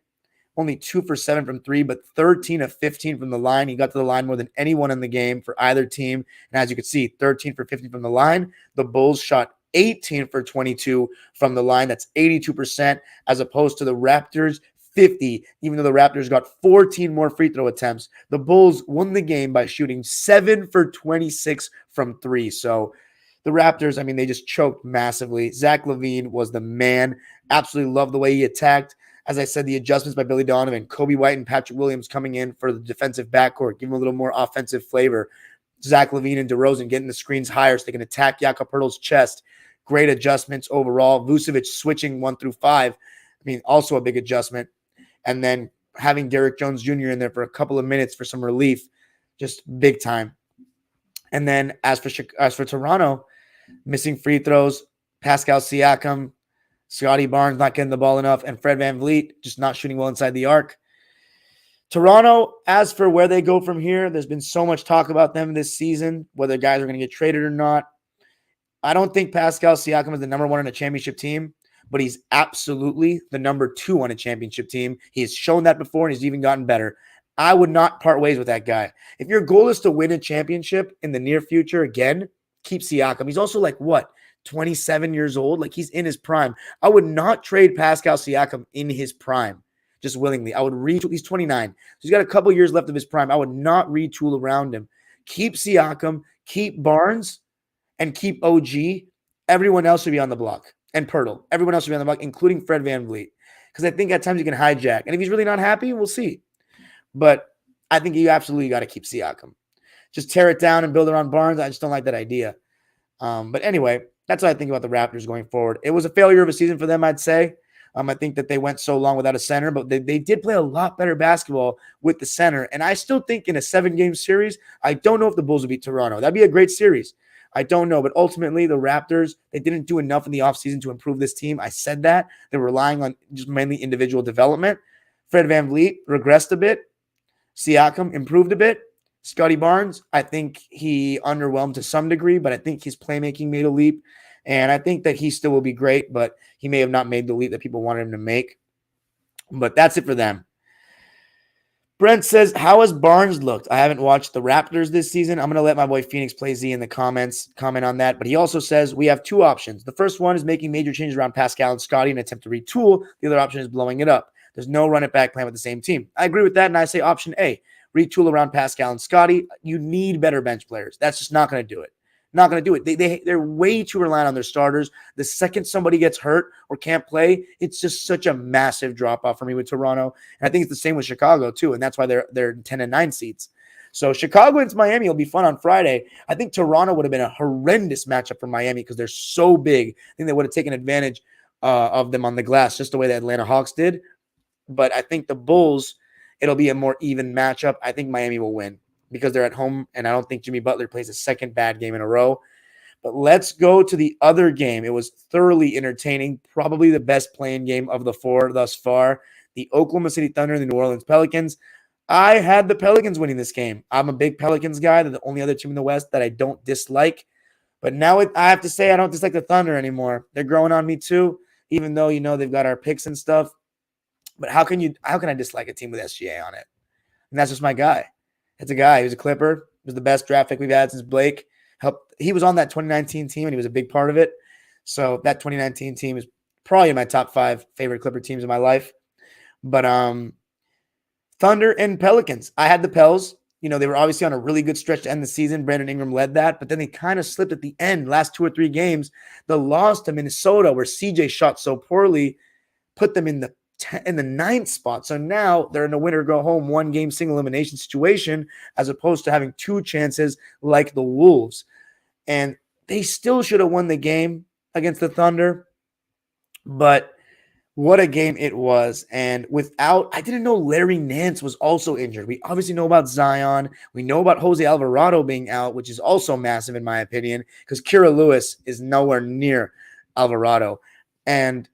Only 2 for 7 from 3, but 13 of 15 from the line. He got to the line more than anyone in the game for either team. And as you can see, 13 for 15 from the line. The Bulls shot 18 for 22 from the line. That's 82%, as opposed to the Raptors, 50, even though the Raptors got 14 more free throw attempts. The Bulls won the game by shooting 7 for 26 from 3. So the Raptors, they just choked massively. Zach LaVine was the man. Absolutely loved the way he attacked. As I said, the adjustments by Billy Donovan, Kobe White and Patrick Williams coming in for the defensive backcourt, give him a little more offensive flavor. Zach LaVine and DeRozan getting the screens higher so they can attack Jakob Poeltl's chest. Great adjustments overall. Vucevic switching 1 through 5. Also a big adjustment. And then having Derrick Jones Jr. in there for a couple of minutes for some relief, just big time. And then as for Toronto, missing free throws, Pascal Siakam, Scotty Barnes not getting the ball enough, and Fred VanVleet just not shooting well inside the arc. Toronto, as for where they go from here, there's been so much talk about them this season, whether guys are going to get traded or not. I don't think Pascal Siakam is the number 1 on a championship team, but he's absolutely the number 2 on a championship team. He has shown that before, and he's even gotten better. I would not part ways with that guy. If your goal is to win a championship in the near future, again, keep Siakam. He's also 27 years old? He's in his prime. I would not trade Pascal Siakam in his prime, just willingly. I would retool. He's 29. So he's got a couple years left of his prime. I would not retool around him. Keep Siakam, keep Barnes, and keep OG. Everyone else should be on the block. And Poeltl. Everyone else should be on the block, including Fred VanVleet. Because I think at times you can hijack. And if he's really not happy, we'll see. But I think you absolutely got to keep Siakam. Just tear it down and build around Barnes. I just don't like that idea. But anyway, that's what I think about the Raptors going forward. It was a failure of a season for them, I'd say. I think that they went so long without a center, but they did play a lot better basketball with the center. And I still think in a 7-game series, I don't know if the Bulls will beat Toronto. That'd be a great series. I don't know. But ultimately, the Raptors, they didn't do enough in the offseason to improve this team. I said that. They're relying on just mainly individual development. Fred VanVleet regressed a bit. Siakam improved a bit. Scotty Barnes, I think he underwhelmed to some degree, but I think his playmaking made a leap. And I think that he still will be great, but he may have not made the leap that people wanted him to make. But that's it for them. Brent says, how has Barnes looked? I haven't watched the Raptors this season. I'm going to let my boy Phoenix Play Z in the comments comment on that. But he also says we have 2 options. The first one is making major changes around Pascal and Scotty in an attempt to retool. The other option is blowing it up. There's no run-it-back plan with the same team. I agree with that, and I say option A. Retool around Pascal and Scotty. You need better bench players. That's just not going to do it. Not going to do it. They're way too reliant on their starters. The second somebody gets hurt or can't play, it's just such a massive drop-off for me with Toronto. And I think it's the same with Chicago, too, and that's why they're 10 and 9 seeds. So Chicago against Miami will be fun on Friday. I think Toronto would have been a horrendous matchup for Miami because they're so big. I think they would have taken advantage of them on the glass, just the way the Atlanta Hawks did. But I think the Bulls, it'll be a more even matchup. I think Miami will win because they're at home, and I don't think Jimmy Butler plays a second bad game in a row. But let's go to the other game. It was thoroughly entertaining, probably the best playing game of the four thus far. The Oklahoma City Thunder and the New Orleans Pelicans. I had the Pelicans winning this game. I'm a big Pelicans guy. They're the only other team in the West that I don't dislike. But now I have to say I don't dislike the Thunder anymore. They're growing on me too, even though, they've got our picks and stuff. But how can I dislike a team with SGA on it? And that's just my guy. It's a guy. He was a Clipper. He was the best draft pick we've had since Blake. He was on that 2019 team, and he was a big part of it. So that 2019 team is probably my top 5 favorite Clipper teams in my life. But Thunder and Pelicans. I had the Pels. They were obviously on a really good stretch to end the season. Brandon Ingram led that, but then they kind of slipped at the end, last 2 or 3 games. The loss to Minnesota, where CJ shot so poorly, put them in the 9th spot. So now they're in a winner-go-home 1-game single elimination situation as opposed to having 2 chances like the Wolves. And they still should have won the game against the Thunder. But what a game it was. And I didn't know Larry Nance was also injured. We obviously know about Zion. We know about Jose Alvarado being out, which is also massive in my opinion, because Kira Lewis is nowhere near Alvarado. And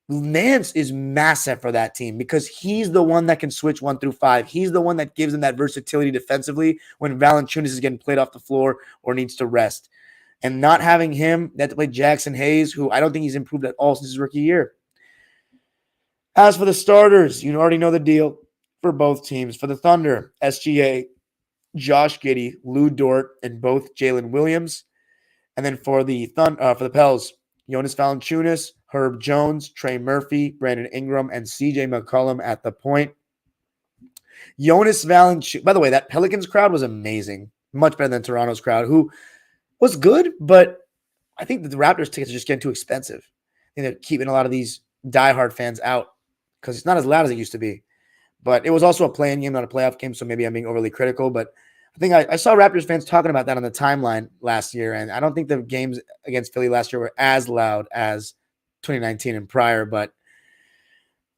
Nance is massive for that team because he's the one that can switch 1 through 5. He's the one that gives them that versatility defensively when Valanciunas is getting played off the floor or needs to rest. And not having him, they had to play Jackson Hayes, who I don't think he's improved at all since his rookie year. As for the starters, you already know the deal for both teams. For the Thunder, SGA, Josh Giddey, Lou Dort, and both Jalen Williams. And then for the Pels, Jonas Valanciunas, Herb Jones, Trey Murphy, Brandon Ingram, and CJ McCollum at the point. Jonas Valanciunas, by the way, that Pelicans crowd was amazing. Much better than Toronto's crowd, who was good, but I think that the Raptors tickets are just getting too expensive. I think they're keeping a lot of these diehard fans out because it's not as loud as it used to be. But it was also a play-in game, not a playoff game, so maybe I'm being overly critical. But I think I saw Raptors fans talking about that on the timeline last year, and I don't think the games against Philly last year were as loud as 2019 and prior. But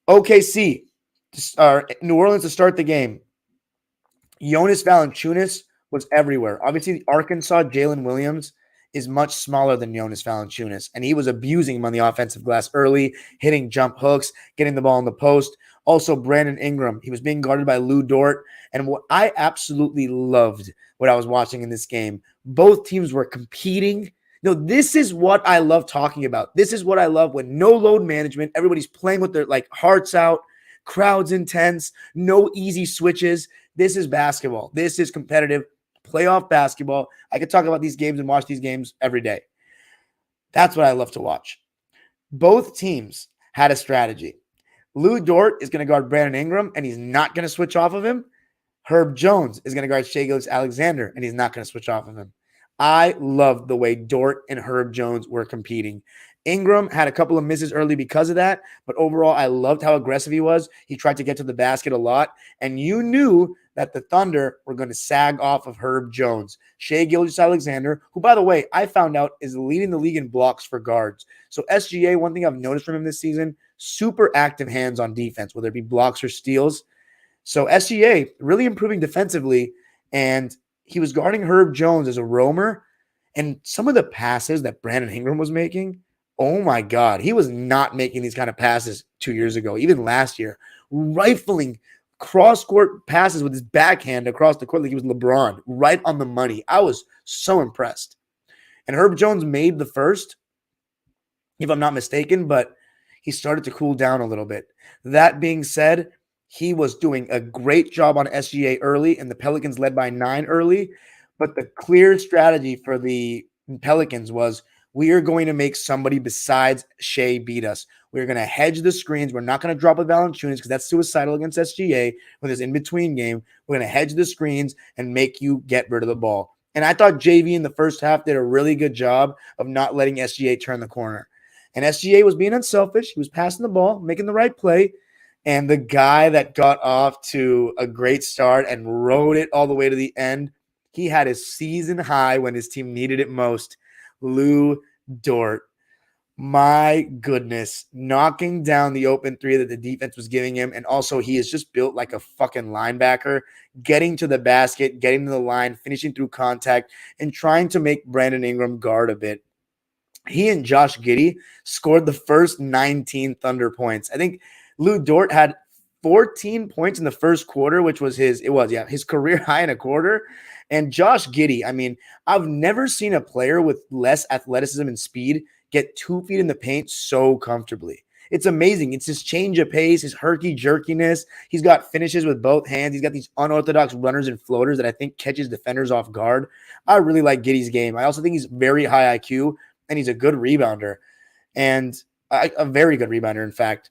OKC, New Orleans to start the game. Jonas Valanciunas was everywhere. Obviously, Arkansas Jalen Williams is much smaller than Jonas Valanciunas, and he was abusing him on the offensive glass early, hitting jump hooks, getting the ball in the post. Also, Brandon Ingram, he was being guarded by Lou Dort, and what I absolutely loved what I was watching in this game, both teams were competing. This is what I love talking about. This is what I love when no load management, everybody's playing with their hearts out, crowds intense, no easy switches. This is basketball. This is competitive playoff basketball. I could talk about these games and watch these games every day. That's what I love to watch. Both teams had a strategy. Lou Dort is going to guard Brandon Ingram, and he's not going to switch off of him. Herb Jones is going to guard Shai Gilgeous-Alexander, and he's not going to switch off of him. I loved the way Dort and Herb Jones were competing. Ingram had a couple of misses early because of that, but overall, I loved how aggressive he was. He tried to get to the basket a lot, and you knew that the Thunder were going to sag off of Herb Jones. Shai Gilgeous-Alexander, who, by the way, I found out is leading the league in blocks for guards. So SGA, one thing I've noticed from him this season, super active hands on defense, whether it be blocks or steals. So SGA really improving defensively, and he was guarding Herb Jones as a roamer, and some of the passes that Brandon Ingram was making, oh my God, he was not making these kind of passes 2 years ago, even last year, rifling cross-court passes with his backhand across the court like he was LeBron, right on the money. I was so impressed. And Herb Jones made the first, if I'm not mistaken, but he started to cool down a little bit. That being said, he was doing a great job on SGA early, and the Pelicans led by 9 early. But the clear strategy for the Pelicans was, we are going to make somebody besides Shai beat us. We're going to hedge the screens. We're not going to drop with Valanciunas because that's suicidal against SGA with his in-between game. We're going to hedge the screens and make you get rid of the ball. And I thought JV in the first half did a really good job of not letting SGA turn the corner. And SGA was being unselfish. He was passing the ball, making the right play. And the guy that got off to a great start and rode it all the way to the end, he had his season high when his team needed it most. Lou Dort. My goodness, knocking down the open three that the defense was giving him. And also, he is just built like a fucking linebacker, getting to the basket, getting to the line, finishing through contact, and trying to make Brandon Ingram guard a bit. He and Josh Giddey scored the first 19 Thunder points. I think Lou Dort had 14 points in the first quarter, which was his career high in a quarter. And Josh Giddey, I mean, I've never seen a player with less athleticism and speed get 2 feet in the paint so comfortably. It's amazing. It's his change of pace, his herky jerkiness. He's got finishes with both hands. He's got these unorthodox runners and floaters that I think catches defenders off guard. I really like Giddey's game. I also think he's very high IQ, and he's a good rebounder, and a very good rebounder, in fact.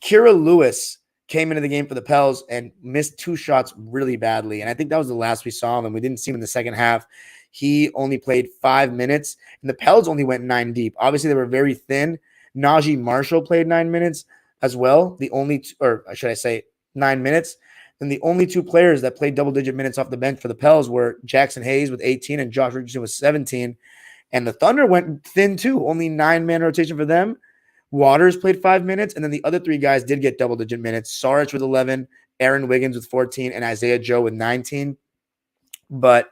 Kira Lewis came into the game for the Pels and missed 2 shots really badly, and I think that was the last we saw of him. We didn't see him in the second half. He only played 5 minutes, and the Pels only went 9 deep. Obviously, they were very thin. Najee Marshall played 9 minutes as well. 9 minutes. And the only 2 players that played double-digit minutes off the bench for the Pels were Jackson Hayes with 18 and Josh Richardson with 17. And the Thunder went thin too. Only 9-man rotation for them. Waters played 5 minutes, and then the other 3 guys did get double-digit minutes. Saric with 11, Aaron Wiggins with 14, and Isaiah Joe with 19. But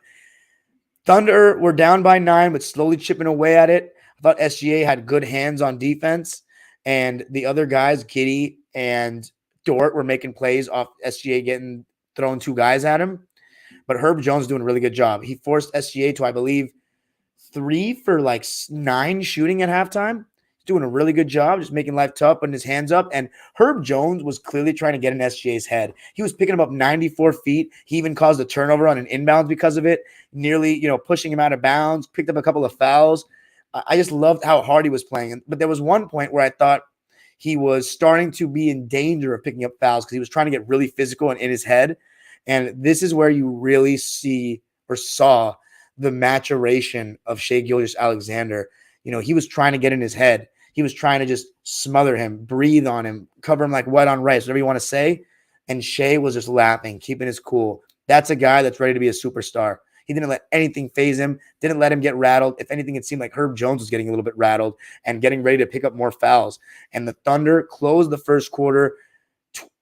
Thunder were down by 9, but slowly chipping away at it. I thought SGA had good hands on defense, and the other guys, Giddey and Dort, were making plays off SGA getting thrown 2 guys at him. But Herb Jones doing a really good job. He forced SGA to, I believe, 3 for like 9 shooting at halftime. He's doing a really good job, just making life tough, putting his hands up. And Herb Jones was clearly trying to get in SGA's head. He was picking him up 94 feet. He even caused a turnover on an inbounds because of it, nearly, pushing him out of bounds, picked up a couple of fouls. I just loved how hard he was playing. But there was one point where I thought he was starting to be in danger of picking up fouls because he was trying to get really physical and in his head. And this is where you really see or saw the maturation of Shai Gilgeous-Alexander. He was trying to get in his head. He was trying to just smother him, breathe on him, cover him like wet on rice, whatever you want to say. And Shai was just laughing, keeping his cool. That's a guy that's ready to be a superstar. He didn't let anything faze him, didn't let him get rattled. If anything, it seemed like Herb Jones was getting a little bit rattled and getting ready to pick up more fouls. And the Thunder closed the first quarter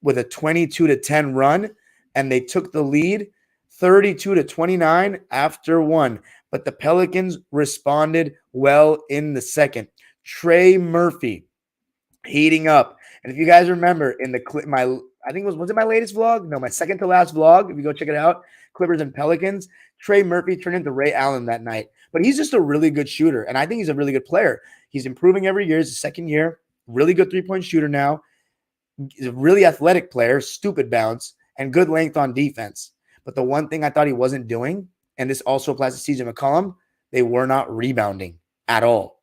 with a 22-10 run, and they took the lead 32-29 after 1. But the Pelicans responded well in the second. Trey Murphy heating up. And if you guys remember in I think was it my latest vlog? No, my second to last vlog. If you go check it out, Clippers and Pelicans, Trey Murphy turned into Ray Allen that night. But he's just a really good shooter, and I think he's a really good player. He's improving every year. It's his second year. Really good three-point shooter now. He's a really athletic player, stupid bounce, and good length on defense. But the one thing I thought he wasn't doing, and this also applies to CJ McCollum, they were not rebounding at all.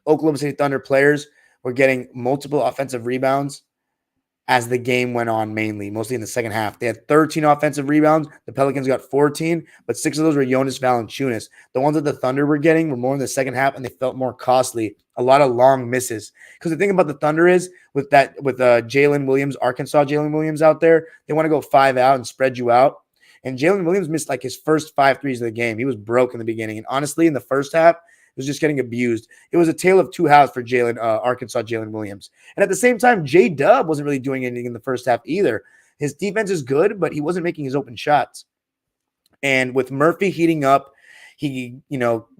Oklahoma City Thunder players were getting multiple offensive rebounds as the game went on, mostly in the second half. They had 13 offensive rebounds. The Pelicans got 14, but 6 of those were Jonas Valanciunas. The ones that the Thunder were getting were more in the second half, and they felt more costly. A lot of long misses. Because the thing about the Thunder is, with Jalen Williams, Arkansas Jalen Williams out there, they want to go 5 out and spread you out. And Jalen Williams missed like his first 5 threes of the game. He was broke in the beginning. And honestly, in the first half, was just getting abused. It was a tale of 2 halves for Arkansas Jalen Williams. And at the same time, J-Dub wasn't really doing anything in the first half either. His defense is good, but he wasn't making his open shots. And with Murphy heating up, he,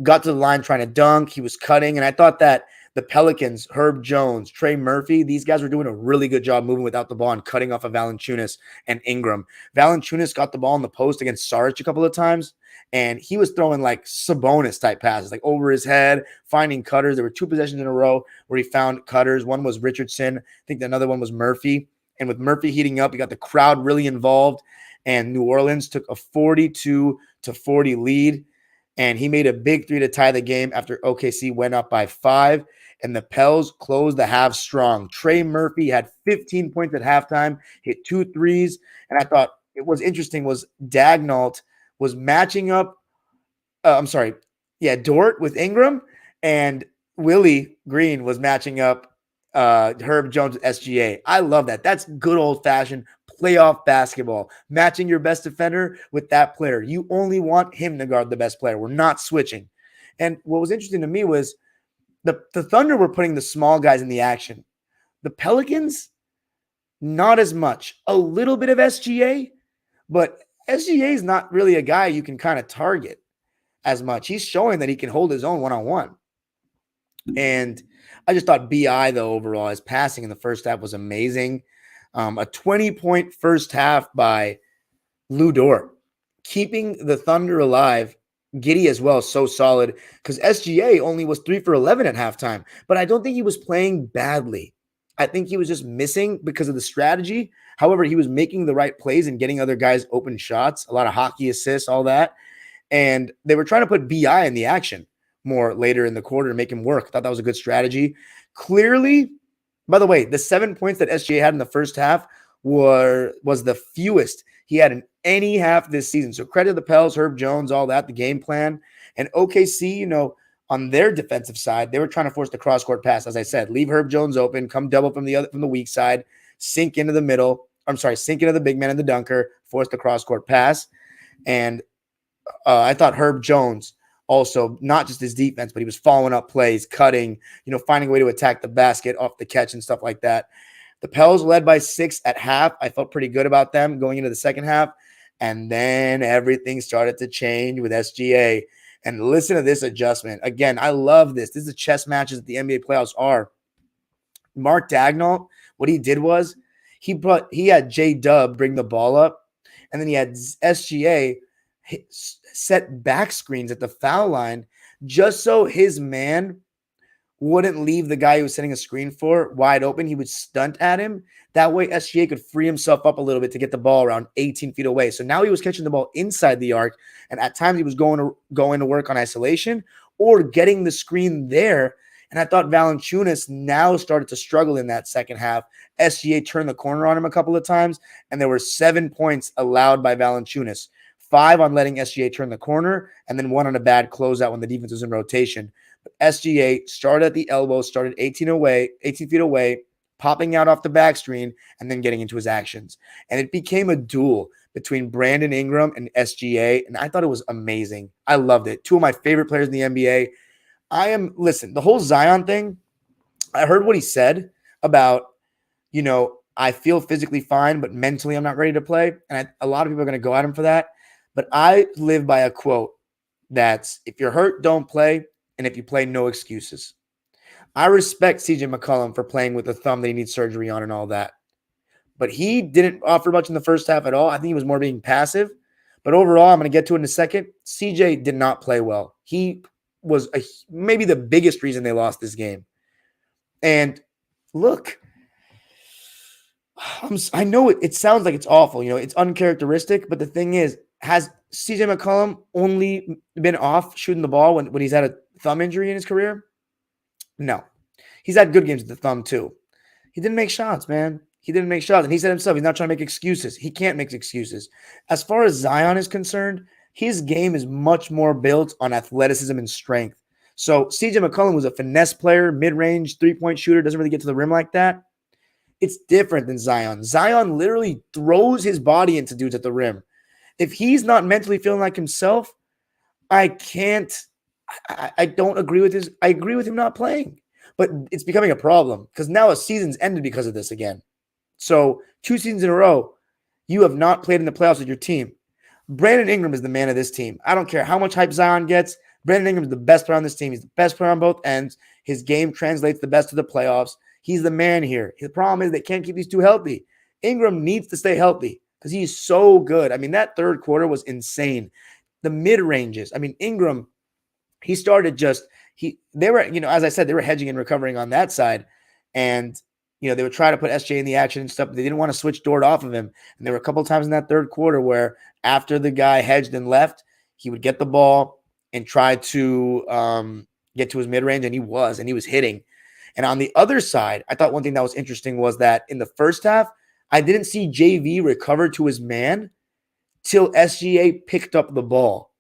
got to the line trying to dunk. He was cutting. And I thought that the Pelicans, Herb Jones, Trey Murphy, these guys were doing a really good job moving without the ball and cutting off of Valanciunas and Ingram. Valanciunas got the ball in the post against Saric a couple of times, and he was throwing like Sabonis-type passes, like over his head, finding cutters. There were 2 possessions in a row where he found cutters. One was Richardson. I think another one was Murphy. And with Murphy heating up, you got the crowd really involved, and New Orleans took a 42-40 lead, and he made a big 3 to tie the game after OKC went up by 5. And the Pels closed the half strong. Trey Murphy had 15 points at halftime, hit 2 threes. And I thought it was interesting was Daigneault was matching up. Dort with Ingram, and Willie Green was matching up Herb Jones with SGA. I love that. That's good old-fashioned playoff basketball. Matching your best defender with that player. You only want him to guard the best player. We're not switching. And what was interesting to me was The Thunder were putting the small guys in the action. The Pelicans, not as much. A little bit of SGA, but SGA is not really a guy you can kind of target as much. He's showing that he can hold his own one-on-one. And I just thought BI, though, overall, his passing in the first half was amazing. A 20-point first half by Lou Dort, keeping the Thunder alive. Giddey as well, so solid, because SGA only was 3 for 11 at halftime. But I don't think he was playing badly. I think he was just missing because of the strategy. However, he was making the right plays and getting other guys open shots, a lot of hockey assists, all that. And they were trying to put BI in the action more later in the quarter to make him work. I thought that was a good strategy. Clearly, by the way, the 7 points that SGA had in the first half was the fewest he had in any half this season. So credit to the Pels, Herb Jones, all that, the game plan. And OKC, on their defensive side, they were trying to force the cross-court pass. As I said, leave Herb Jones open, come double from the weak side, sink into the big man in the dunker, force the cross-court pass. And I thought Herb Jones also, not just his defense, but he was following up plays, cutting, finding a way to attack the basket off the catch and stuff like that. The Pels led by 6 at half. I felt pretty good about them going into the second half. And then everything started to change with SGA. And listen to this adjustment. Again, I love this. This is the chess matches that the NBA playoffs are. Mark Daigneault, what he did was he had J-Dub bring the ball up, and then he had SGA set back screens at the foul line just so his man wouldn't leave the guy he was setting a screen for wide open. He would stunt at him. That way SGA could free himself up a little bit to get the ball around 18 feet away. So now he was catching the ball inside the arc, and at times he was going to work on isolation or getting the screen there. And I thought Valanciunas now started to struggle in that second half. SGA turned the corner on him a couple of times, and there were 7 points allowed by Valanciunas. 5 on letting SGA turn the corner, and then 1 on a bad closeout when the defense was in rotation. But SGA started at the elbow, started 18 feet away, popping out off the back screen, and then getting into his actions. And it became a duel between Brandon Ingram and SGA, and I thought it was amazing. I loved it. 2 of my favorite players in the NBA. Listen, the whole Zion thing, I heard what he said about, I feel physically fine, but mentally I'm not ready to play. And a lot of people are going to go at him for that. But I live by a quote that's, if you're hurt, don't play. And if you play, no excuses. I respect CJ McCollum for playing with a thumb that he needs surgery on and all that. But he didn't offer much in the first half at all. I think he was more being passive. But overall, I'm going to get to it in a second. CJ did not play well. He was maybe the biggest reason they lost this game. And look, I know it sounds like it's awful. It's uncharacteristic. But the thing is, has CJ McCollum only been off shooting the ball when he's had a thumb injury in his career? No. He's had good games with the thumb too. He didn't make shots, man. He didn't make shots. And he said himself, he's not trying to make excuses. He can't make excuses. As far as Zion is concerned, his game is much more built on athleticism and strength. So CJ McCollum was a finesse player, mid-range, three-point shooter, doesn't really get to the rim like that. It's different than Zion. Zion literally throws his body into dudes at the rim. If he's not mentally feeling like himself, I don't agree with I agree with him not playing. But it's becoming a problem because now a season's ended because of this again. So 2 seasons in a row, you have not played in the playoffs with your team. Brandon Ingram is the man of this team. I don't care how much hype Zion gets. Brandon Ingram is the best player on this team. He's the best player on both ends. His game translates the best to the playoffs. He's the man here. The problem is they can't keep these 2 healthy. Ingram needs to stay healthy because he's so good. I mean, that third quarter was insane. The mid-ranges. I mean, Ingram, he started they were, as I said, they were hedging and recovering on that side. And, they would try to put SJ in the action and stuff, but they didn't want to switch Dort off of him. And there were a couple of times in that third quarter where after the guy hedged and left, he would get the ball and try to get to his mid-range, and he was hitting. And on the other side, I thought one thing that was interesting was that in the first half, I didn't see JV recover to his man till SGA picked up the ball.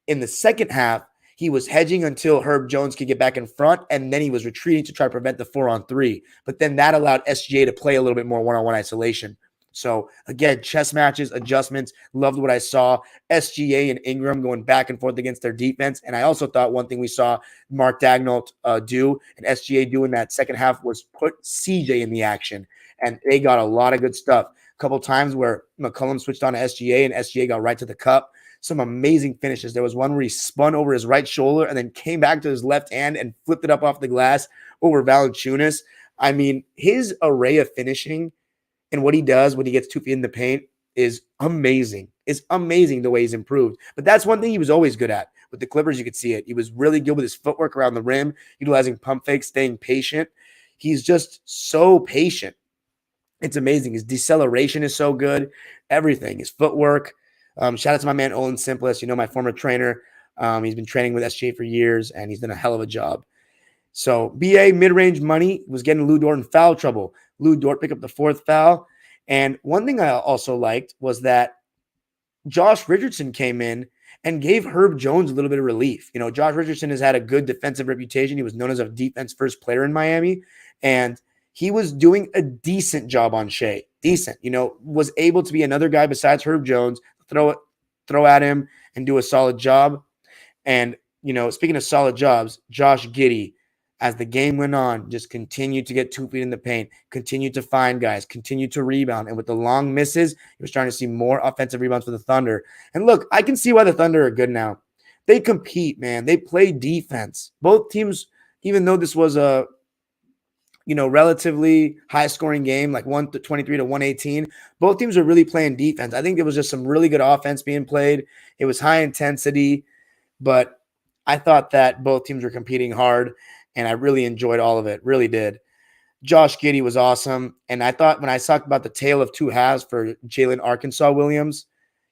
In the second half, he was hedging until Herb Jones could get back in front, and then he was retreating to try to prevent the 4-on-3. But then that allowed SGA to play a little bit more one-on-one isolation. So again, chess matches, adjustments, loved what I saw. SGA and Ingram going back and forth against their defense. And I also thought one thing we saw Mark Daigneault do and SGA do in that second half was put CJ in the action. And they got a lot of good stuff. A couple times where McCollum switched on to SGA and SGA got right to the cup. Some amazing finishes. There was one where he spun over his right shoulder and then came back to his left hand and flipped it up off the glass over Valanciunas. I mean, his array of finishing and what he does when he gets 2 feet in the paint is amazing. It's amazing the way he's improved. But that's one thing he was always good at. With the Clippers, you could see it. He was really good with his footwork around the rim, utilizing pump fakes, staying patient. He's just so patient. It's amazing. His deceleration is so good. Everything. His footwork. Shout out to my man, Olin Simplest, my former trainer. He's been training with SGA for years, and he's done a hell of a job. So BA mid-range money was getting Lou Dort in foul trouble. Lou Dort picked up the 4th foul. And one thing I also liked was that Josh Richardson came in and gave Herb Jones a little bit of relief. Josh Richardson has had a good defensive reputation. He was known as a defense-first player in Miami, and he was doing a decent job on Shai. Decent, was able to be another guy besides Herb Jones, throw at him and do a solid job. And, speaking of solid jobs, Josh Giddey, as the game went on, just continued to get 2 feet in the paint, continued to find guys, continued to rebound. And with the long misses, he was trying to see more offensive rebounds for the Thunder. And look, I can see why the Thunder are good now. They compete, man. They play defense. Both teams, even though this was a relatively high-scoring game, like 123 to 118. Both teams are really playing defense. I think there was just some really good offense being played. It was high intensity, but I thought that both teams were competing hard, and I really enjoyed all of it. Really did. Josh Giddey was awesome, and I thought when I talked about the tale of two halves for Jalen Arkansas Williams,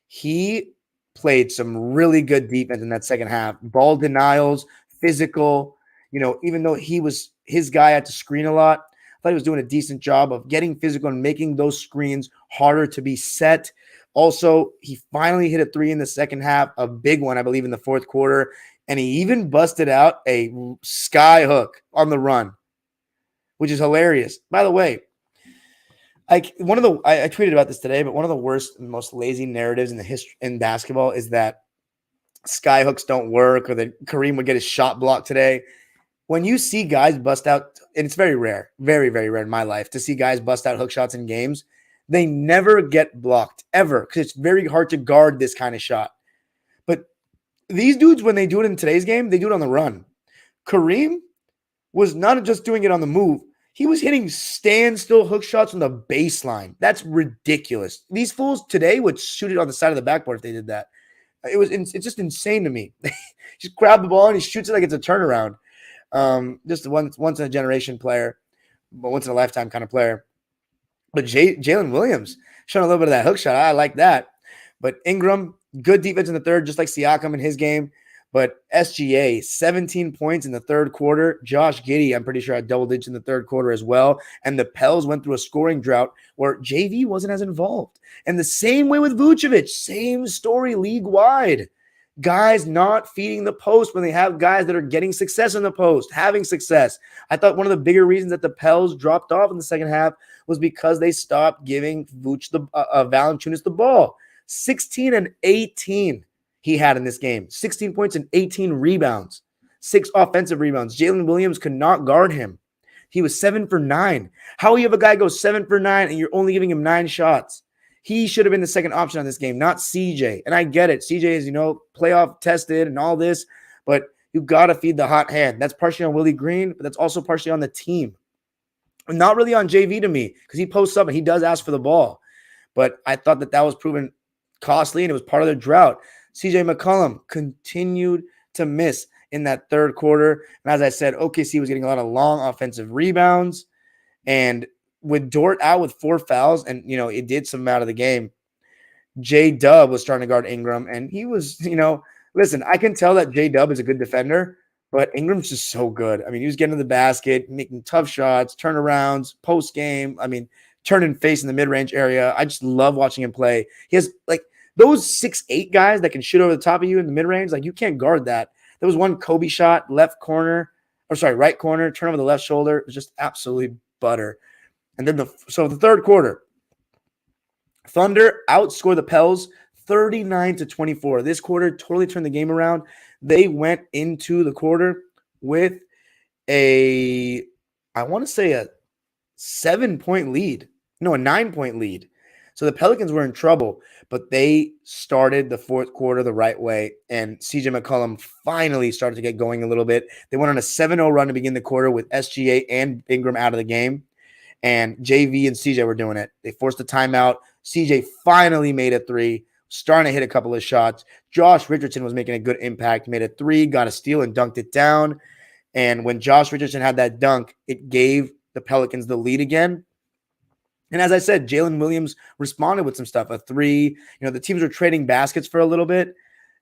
he played some really good defense in that second half. Ball denials, physical. Even though he was his guy had to screen a lot, I thought he was doing a decent job of getting physical and making those screens harder to be set. Also, he finally hit a 3 in the second half, a big one, I believe, in the fourth quarter, and he even busted out a sky hook on the run, which is hilarious. By the way, I tweeted about this today, but one of the worst and most lazy narratives in the history in basketball is that sky hooks don't work or that Kareem would get his shot blocked today. When you see guys bust out, and it's very rare, very, very rare in my life to see guys bust out hook shots in games, they never get blocked, ever, because it's very hard to guard this kind of shot. But these dudes, when they do it in today's game, they do it on the run. Kareem was not just doing it on the move. He was hitting standstill hook shots from the baseline. That's ridiculous. These fools today would shoot it on the side of the backboard if they did that. It's just insane to me. Just grab the ball and he shoots it like it's a turnaround. Just a once in a generation player, but once in a lifetime kind of player. But Jalen Williams showing a little bit of that hook shot. I like that. But Ingram, good defense in the third, just like Siakam in his game. But SGA, 17 points in the third quarter. Josh Giddey, I'm pretty sure, had double digits in the third quarter as well. And the Pels went through a scoring drought where JV wasn't as involved. And the same way with Vucevic, same story league-wide. Guys not feeding the post when they have guys that are getting success in the post, having success. I thought one of the bigger reasons that the Pels dropped off in the second half was because they stopped giving Valanciunas the ball. 16 and 18 he had in this game. 16 points and 18 rebounds. 6 offensive rebounds. Jalen Williams could not guard him. He was 7 for 9. How you have a guy go 7 for 9 and you're only giving him 9 shots? He should have been the second option on this game, not CJ. And I get it. CJ is, playoff tested and all this, but you got to feed the hot hand. That's partially on Willie Green, but that's also partially on the team. Not really on JV to me because he posts up and he does ask for the ball. But I thought that was proven costly and it was part of their drought. CJ McCollum continued to miss in that third quarter. And as I said, OKC was getting a lot of long offensive rebounds. And with Dort out with 4 fouls, and, it did some out of the game, J-Dub was starting to guard Ingram, and he was, listen, I can tell that J-Dub is a good defender, but Ingram's just so good. I mean, he was getting to the basket, making tough shots, turnarounds, post-game, turning face in the mid-range area. I just love watching him play. He has, those 6'8" guys that can shoot over the top of you in the mid-range, you can't guard that. There was one Kobe shot, right corner, turn over the left shoulder. It was just absolutely butter. And then the third quarter, Thunder outscored the Pels 39-24. This quarter totally turned the game around. They went into the quarter with a 7-point lead. No, a 9-point lead. So the Pelicans were in trouble, but they started the fourth quarter the right way, and CJ McCollum finally started to get going a little bit. They went on a 7-0 run to begin the quarter with SGA and Ingram out of the game, and JV and CJ were doing it. They forced a timeout. CJ finally made a three, starting to hit a couple of shots. Josh Richardson was making a good impact, made a three, got a steal, and dunked it down. And when Josh Richardson had that dunk, it gave the Pelicans the lead again. And as I said, Jalen Williams responded with some stuff, a three. The teams were trading baskets for a little bit.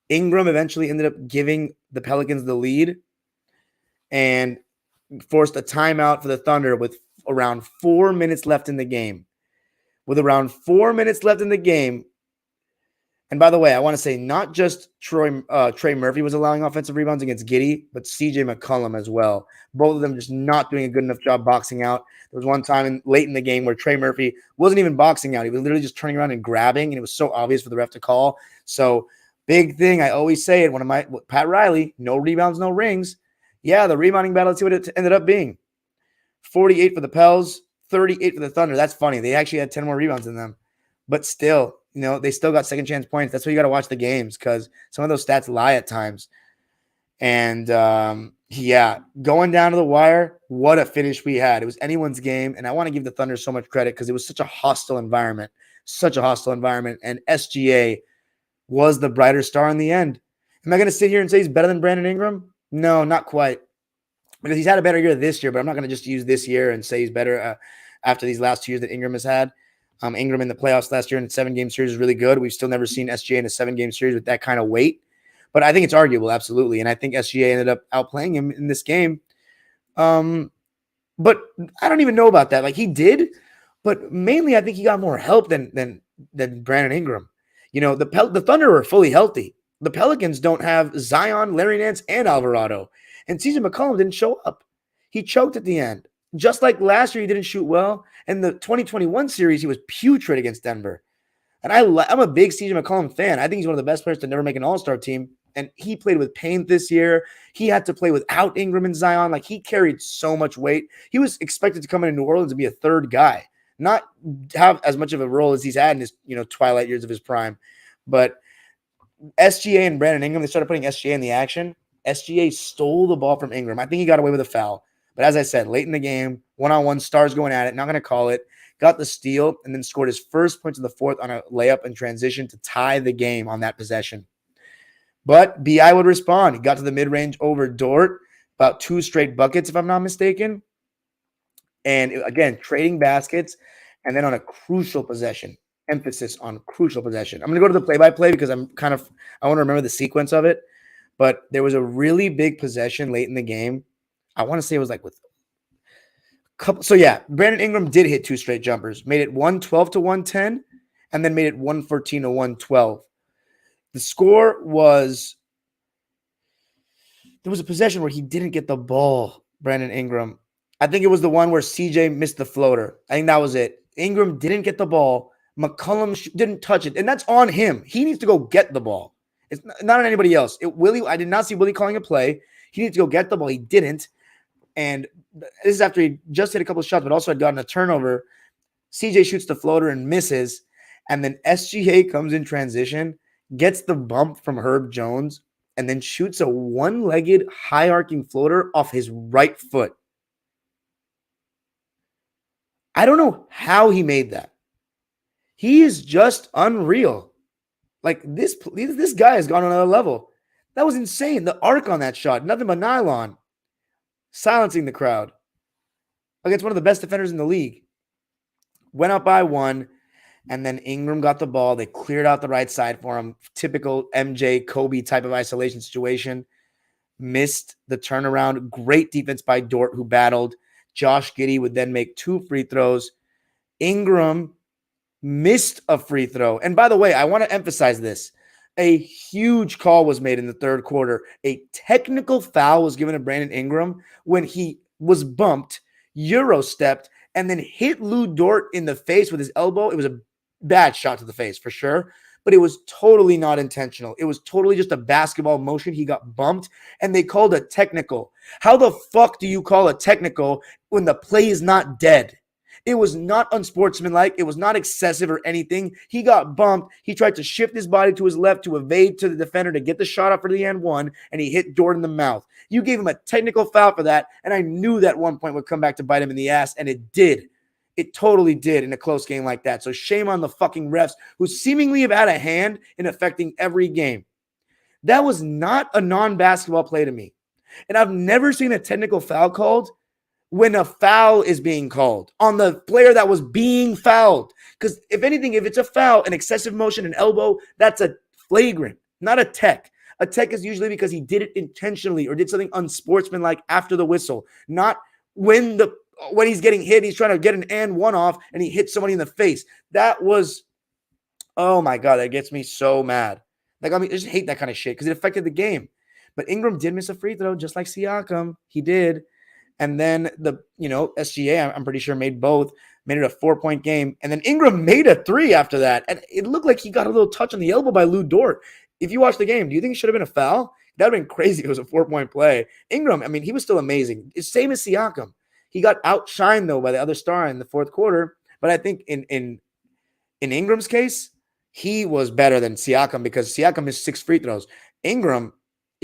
Ingram eventually ended up giving the Pelicans the lead and forced a timeout for the Thunder with around 4 minutes left in the game. And by the way, I want to say not just Trey Murphy was allowing offensive rebounds against Giddey, but CJ McCollum as well. Both of them just not doing a good enough job boxing out. There was one time late in the game where Trey Murphy wasn't even boxing out. He was literally just turning around and grabbing, and it was so obvious for the ref to call. So big thing, I always say it, Pat Riley, no rebounds, no rings. Yeah, the rebounding battle, let's see what it ended up being. 48 for the Pels, 38 for the Thunder. That's funny. They actually had 10 more rebounds than them. But still, they still got second chance points. That's why you got to watch the games, because some of those stats lie at times. And going down to the wire, what a finish we had. It was anyone's game. And I want to give the Thunder so much credit because it was such a hostile environment. And SGA was the brighter star in the end. Am I going to sit here and say he's better than Brandon Ingram? No, not quite. Because he's had a better year this year, but I'm not going to just use this year and say he's better after these last 2 years that Ingram has had. Ingram in the playoffs last year in a 7-game series is really good. We've still never seen SGA in a 7-game series with that kind of weight. But I think it's arguable, absolutely. And I think SGA ended up outplaying him in this game. But I don't even know about that. Like, he did, but mainly I think he got more help than Brandon Ingram. The Thunder were fully healthy. The Pelicans don't have Zion, Larry Nance, and Alvarado. And CJ McCollum didn't show up. He choked at the end. Just like last year, he didn't shoot well. In the 2021 series, he was putrid against Denver. And I'm a big CJ McCollum fan. I think he's one of the best players to never make an all-star team. And he played with pain this year. He had to play without Ingram and Zion. Like, he carried so much weight. He was expected to come into New Orleans and be a third guy, not have as much of a role as he's had in his twilight years of his prime. But SGA and Brandon Ingram, they started putting SGA in the action. SGA stole the ball from Ingram. I think he got away with a foul. But as I said, late in the game, one-on-one, stars going at it, not going to call it, got the steal, and then scored his first points of the fourth on a layup and transition to tie the game on that possession. But B.I. would respond. He got to the mid-range over Dort, about 2 straight buckets, if I'm not mistaken. And again, trading baskets, and then on a crucial possession. Emphasis on crucial possession. I'm going to go to the play-by-play because I want to remember the sequence of it. But there was a really big possession late in the game. I want to say it was like with a couple. So yeah, Brandon Ingram did hit 2 straight jumpers, made it 112 to 110, and then made it 114 to 112. The score was, there was a possession where he didn't get the ball, Brandon Ingram. I think it was the one where CJ missed the floater. I think that was it. Ingram didn't get the ball. McCollum didn't touch it, and that's on him. He needs to go get the ball. It's not on anybody else. I did not see Willie calling a play. He needs to go get the ball. He didn't. And this is after he just hit a couple of shots, but also had gotten a turnover. CJ shoots the floater and misses. And then SGA comes in transition, gets the bump from Herb Jones, and then shoots a one-legged high-arcing floater off his right foot. I don't know how he made that. He is just unreal. Like, this guy has gone on another level. That was insane. The arc on that shot, nothing but nylon. Silencing the crowd against one of the best defenders in the league. Went up by 1, and then Ingram got the ball. They cleared out the right side for him. Typical MJ, Kobe type of isolation situation. Missed the turnaround. Great defense by Dort, who battled. Josh Giddey would then make 2 free throws. Ingram missed a free throw. And by the way, I want to emphasize this. A huge call was made in the third quarter. A technical foul was given to Brandon Ingram when he was bumped, Euro stepped, and then hit Lou Dort in the face with his elbow. It was a bad shot to the face for sure, but it was totally not intentional. It was totally just a basketball motion. He got bumped, and they called a technical. How the fuck do you call a technical when the play is not dead? It was not unsportsmanlike. It was not excessive or anything. He got bumped. He tried to shift his body to his left to evade to the defender to get the shot up for the and one, and he hit Dort in the mouth. You gave him a technical foul for that, and I knew that one point would come back to bite him in the ass, and it did. It totally did in a close game like that. So shame on the fucking refs who seemingly have had a hand in affecting every game. That was not a non-basketball play to me. And I've never seen a technical foul called when a foul is being called on the player that was being fouled. Because if anything, if it's a foul, an excessive motion, an elbow, that's a flagrant, not a tech. A tech is usually because he did it intentionally or did something unsportsmanlike after the whistle, not when he's getting hit, he's trying to get an and one off and he hits somebody in the face. That was, oh my God, that gets me so mad. Like, I mean, I just hate that kind of shit because it affected the game. But Ingram did miss a free throw just like Siakam. He did. And then SGA, I'm pretty sure, made it a 4-point game. And then Ingram made a 3 after that. And it looked like he got a little touch on the elbow by Lou Dort. If you watch the game, do you think it should have been a foul? That would have been crazy if it was a 4-point play. Ingram, I mean, he was still amazing. It's same as Siakam. He got outshined, though, by the other star in the fourth quarter. But I think in Ingram's case, he was better than Siakam because Siakam missed 6 free throws. Ingram,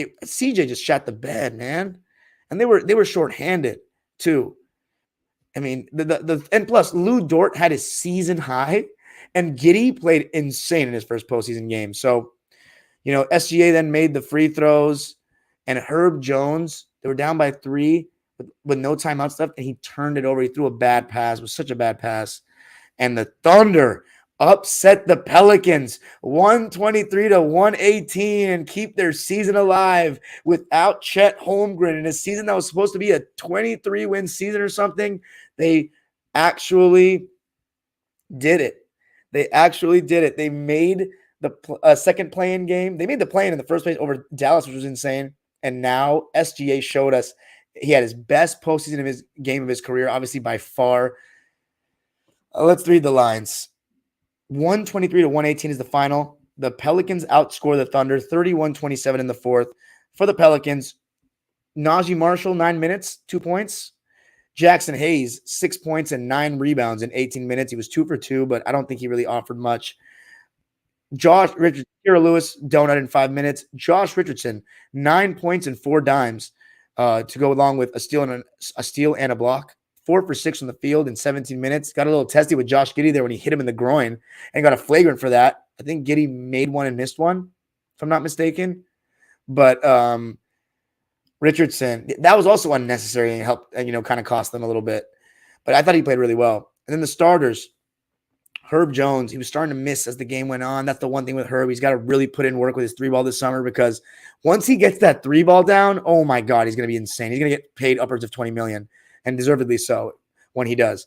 CJ just shot the bed, man. And they were shorthanded too. I mean, and plus Lou Dort had his season high, and Giddey played insane in his first postseason game. So, SGA then made the free throws, and Herb Jones, they were down by 3 with no timeouts left, and he turned it over. He threw a bad pass. It was such a bad pass. And the Thunder upset the Pelicans 123-118 and keep their season alive without Chet Holmgren in a season that was supposed to be a 23-win season or something. They actually did it. They made the second play-in game. They made the play-in in the first place over Dallas, which was insane. And now SGA showed us he had his best postseason of his game of his career, obviously by far. Let's read the lines. 123-118 is the final. The Pelicans outscore the Thunder 31-27 in the fourth. For the Pelicans, Najee Marshall, 9 minutes, 2 points. Jackson Hayes, 6 points and 9 rebounds in 18 minutes. He was 2 for 2, but I don't think he really offered much. Josh Richardson, Kira Lewis, donut in 5 minutes. Josh Richardson, 9 points and 4 dimes to go along with a steal and a block. 4 for 6 on the field in 17 minutes. Got a little testy with Josh Giddey there when he hit him in the groin and got a flagrant for that. I think Giddey made one and missed one, if I'm not mistaken. But Richardson, that was also unnecessary and helped, kind of cost them a little bit. But I thought he played really well. And then the starters, Herb Jones, he was starting to miss as the game went on. That's the one thing with Herb. He's got to really put in work with his 3-ball this summer because once he gets that 3-ball down, oh my God, he's going to be insane. He's going to get paid upwards of $20 million. And deservedly so when he does.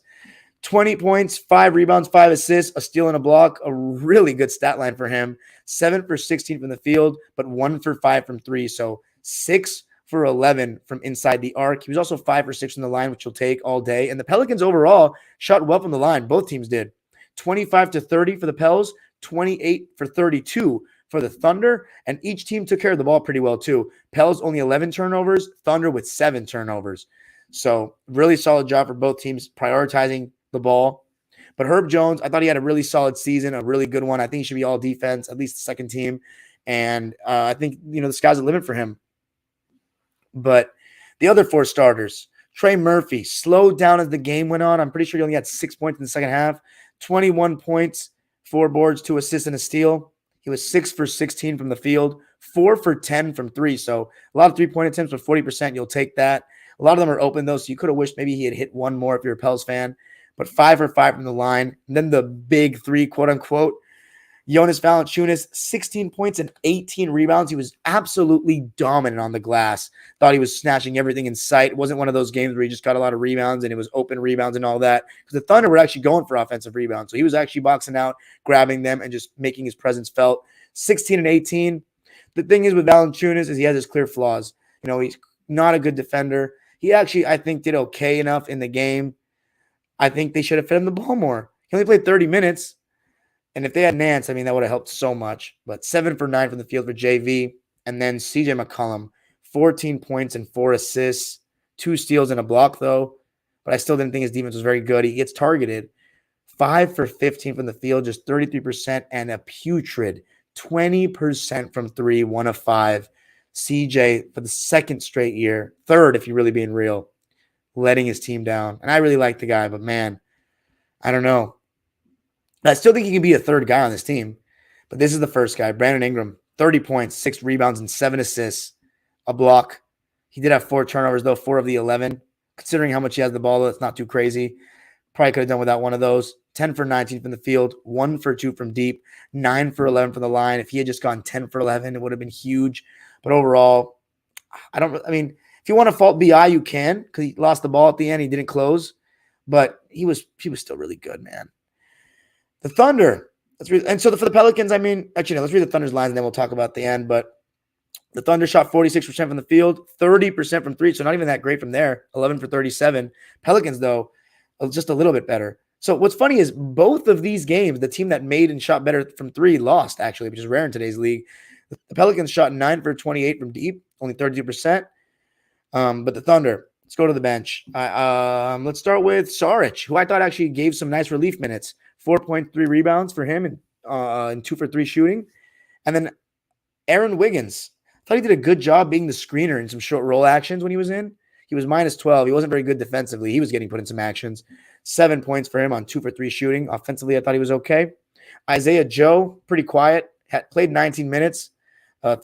20 points, 5 rebounds, 5 assists, a steal and a block, a really good stat line for him. 7 for 16 from the field, but 1 for 5 from 3. So 6 for 11 from inside the arc. He was also 5 for 6 from the line, which you'll take all day. And the Pelicans overall shot well from the line. Both teams did. 25-30 for the Pels, 28 for 32 for the Thunder. And each team took care of the ball pretty well too. Pels only 11 turnovers, Thunder with 7 turnovers. So really solid job for both teams prioritizing the ball. But Herb Jones, I thought he had a really solid season, a really good one. I think he should be all defense, at least the second team. And I think, the sky's the limit for him. But the other 4 starters, Trey Murphy slowed down as the game went on. I'm pretty sure he only had 6 points in the second half. 21 points, 4 boards, 2 assists, and a steal. He was 6 for 16 from the field, 4 for 10 from 3. So a lot of 3-point attempts with 40%. You'll take that. A lot of them are open, though, so you could have wished maybe he had hit one more if you're a Pels fan. But 5 for 5 from the line. And then the big 3, quote-unquote, Jonas Valanciunas, 16 points and 18 rebounds. He was absolutely dominant on the glass. Thought he was snatching everything in sight. It wasn't one of those games where he just got a lot of rebounds and it was open rebounds and all that. Because the Thunder were actually going for offensive rebounds. So he was actually boxing out, grabbing them, and just making his presence felt. 16 and 18. The thing is with Valanciunas is he has his clear flaws. He's not a good defender. He actually, I think, did okay enough in the game. I think they should have fed him the ball more. He only played 30 minutes. And if they had Nance, I mean, that would have helped so much. But 7 for 9 from the field for JV. And then CJ McCollum, 14 points and 4 assists, 2 steals and a block, though. But I still didn't think his defense was very good. He gets targeted. 5 for 15 from the field, just 33%, and a putrid 20% from 3, 1 of 5. CJ, for the second straight year, third if you're really being real, letting his team down. And I really like the guy, but man, I don't know. I still think he can be a third guy on this team, but this is the first guy, Brandon Ingram, 30 points, 6 rebounds, and 7 assists, a block. He did have 4 turnovers, though, 4 of the 11. Considering how much he has the ball, though, it's not too crazy. Probably could have done without one of those. 10 for 19 from the field, 1 for 2 from deep, 9 for 11 from the line. If he had just gone 10 for 11, it would have been huge. But overall, if you want to fault BI, you can, because he lost the ball at the end. He didn't close, but he was still really good, man. The Thunder. For the Pelicans, let's read the Thunder's lines and then we'll talk about the end. But the Thunder shot 46% from the field, 30% from 3, so not even that great from there, 11 for 37. Pelicans, though, just a little bit better. So what's funny is both of these games, the team that made and shot better from 3 lost, actually, which is rare in today's league. The Pelicans shot 9 for 28 from deep, only 32%. But the Thunder, let's go to the bench. Let's start with Saric, who I thought actually gave some nice relief minutes. 4.3 rebounds for him and 2 for 3 shooting. And then Aaron Wiggins. I thought he did a good job being the screener in some short roll actions when he was in. He was minus 12. He wasn't very good defensively. He was getting put in some actions. 7 points for him on 2 for 3 shooting. Offensively, I thought he was okay. Isaiah Joe, pretty quiet. Played 19 minutes.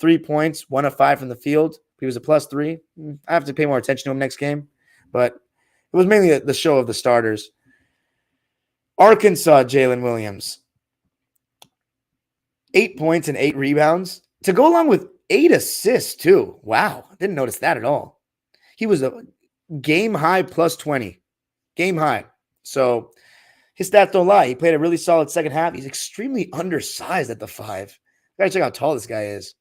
3 points, 1 of 5 from the field. He was a +3. I have to pay more attention to him next game. But it was mainly the show of the starters. Arkansas, Jalen Williams. 8 points and 8 rebounds. To go along with 8 assists, too. Wow. I didn't notice that at all. He was a game high +20. Game high. So his stats don't lie. He played a really solid second half. He's extremely undersized at the 5. Gotta check how tall this guy is.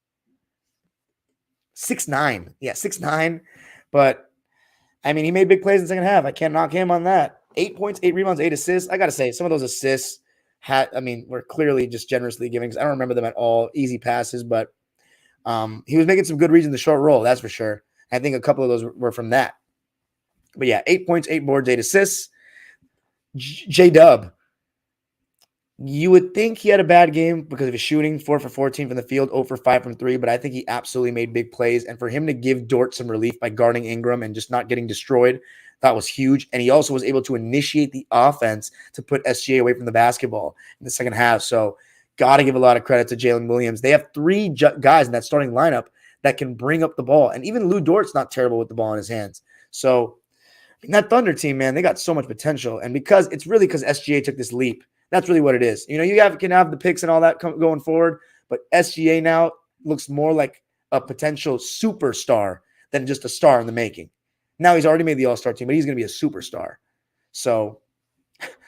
6'9". Yeah, 6'9". But, he made big plays in the second half. I can't knock him on that. 8 points, 8 rebounds, 8 assists. I got to say, some of those assists were clearly just generously giving. I don't remember them at all. Easy passes, but he was making some good reads in the short roll, that's for sure. I think a couple of those were from that. But yeah, 8 points, 8 boards, 8 assists. J-Dub. You would think he had a bad game because of his shooting, 4 for 14 from the field, 0 for 5 from 3, but I think he absolutely made big plays. And for him to give Dort some relief by guarding Ingram and just not getting destroyed, that was huge. And he also was able to initiate the offense to put SGA away from the basketball in the second half. So got to give a lot of credit to Jalen Williams. They have 3 guys in that starting lineup that can bring up the ball. And even Lou Dort's not terrible with the ball in his hands. So that Thunder team, man, they got so much potential. And because SGA took this leap. That's really what it is. You can have the picks and all that going forward, but SGA now looks more like a potential superstar than just a star in the making. Now he's already made the All-Star team, but he's going to be a superstar. So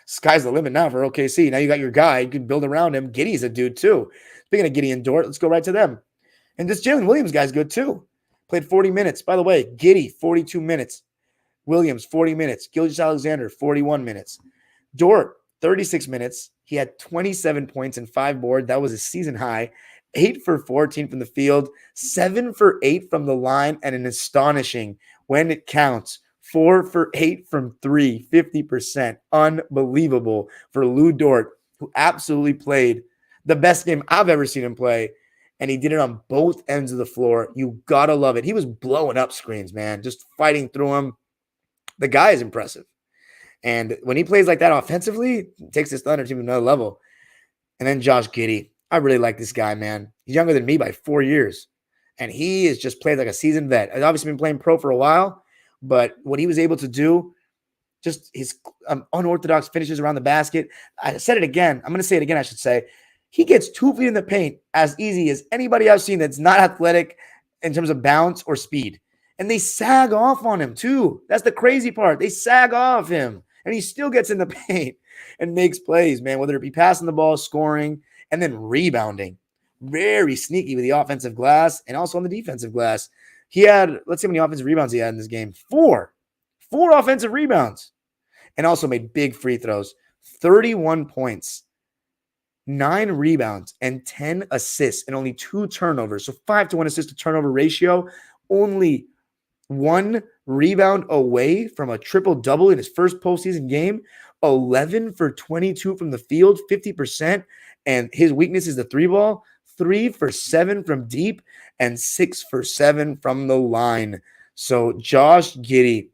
sky's the limit now for OKC. Now you got your guy. You can build around him. Giddey's a dude too. Speaking of Giddey and Dort, let's go right to them. And this Jalen Williams guy's good too. Played 40 minutes. By the way, Giddey, 42 minutes. Williams, 40 minutes. Gilgeous-Alexander, 41 minutes. Dort, 36 minutes. He had 27 points and 5 boards. That was a season high. 8 for 14 from the field, 7 for 8 from the line, and an astonishing, when it counts, 4 for 8 from 3, 50%. Unbelievable for Lou Dort, who absolutely played the best game I've ever seen him play, and he did it on both ends of the floor. You got to love it. He was blowing up screens, man, just fighting through them. The guy is impressive. And when he plays like that offensively, he takes this Thunder team to another level. And then Josh Giddey. I really like this guy, man. He's younger than me by 4 years. And he has just played like a seasoned vet. I've obviously been playing pro for a while, but what he was able to do, just his unorthodox finishes around the basket. I said it again. I'm going to say it again, I should say. He gets 2 feet in the paint as easy as anybody I've seen that's not athletic in terms of bounce or speed. And they sag off on him too. That's the crazy part. They sag off him. And he still gets in the paint and makes plays, man, whether it be passing the ball, scoring, and then rebounding. Very sneaky with the offensive glass and also on the defensive glass. He had, let's see how many offensive rebounds he had in this game. 4. 4 offensive rebounds. And also made big free throws. 31 points. 9 rebounds and 10 assists and only 2 turnovers. So 5-to-1 assist to turnover ratio, only 1 rebound away from a triple-double in his first postseason game, 11 for 22 from the field, 50%, and his weakness is the 3-ball, 3 for 7 from deep, and 6 for 7 from the line. So Josh Giddey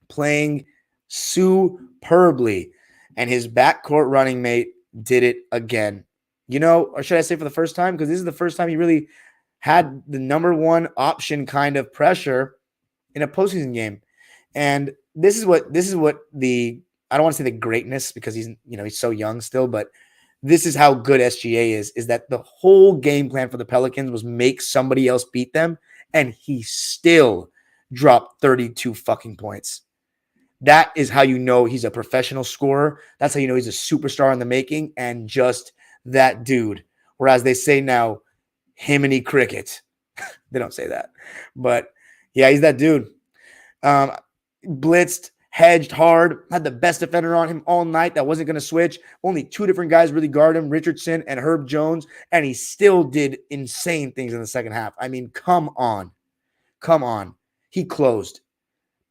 playing superbly, and his backcourt running mate did it again. Or should I say for the first time? Because this is the first time he really had the number one option kind of pressure in a postseason game. And this is what the, I don't want to say the greatness because he's so young still, but this is how good SGA is that the whole game plan for the Pelicans was make somebody else beat them, and he still dropped 32 fucking points. That is how you know he's a professional scorer. That's how you know he's a superstar in the making, and just that dude. Whereas they say now, Himiny Cricket. They don't say that. But yeah, he's that dude. Blitzed, hedged hard, had the best defender on him all night that wasn't going to switch. Only 2 different guys really guard him, Richardson and Herb Jones, and he still did insane things in the second half. I mean, come on. He closed.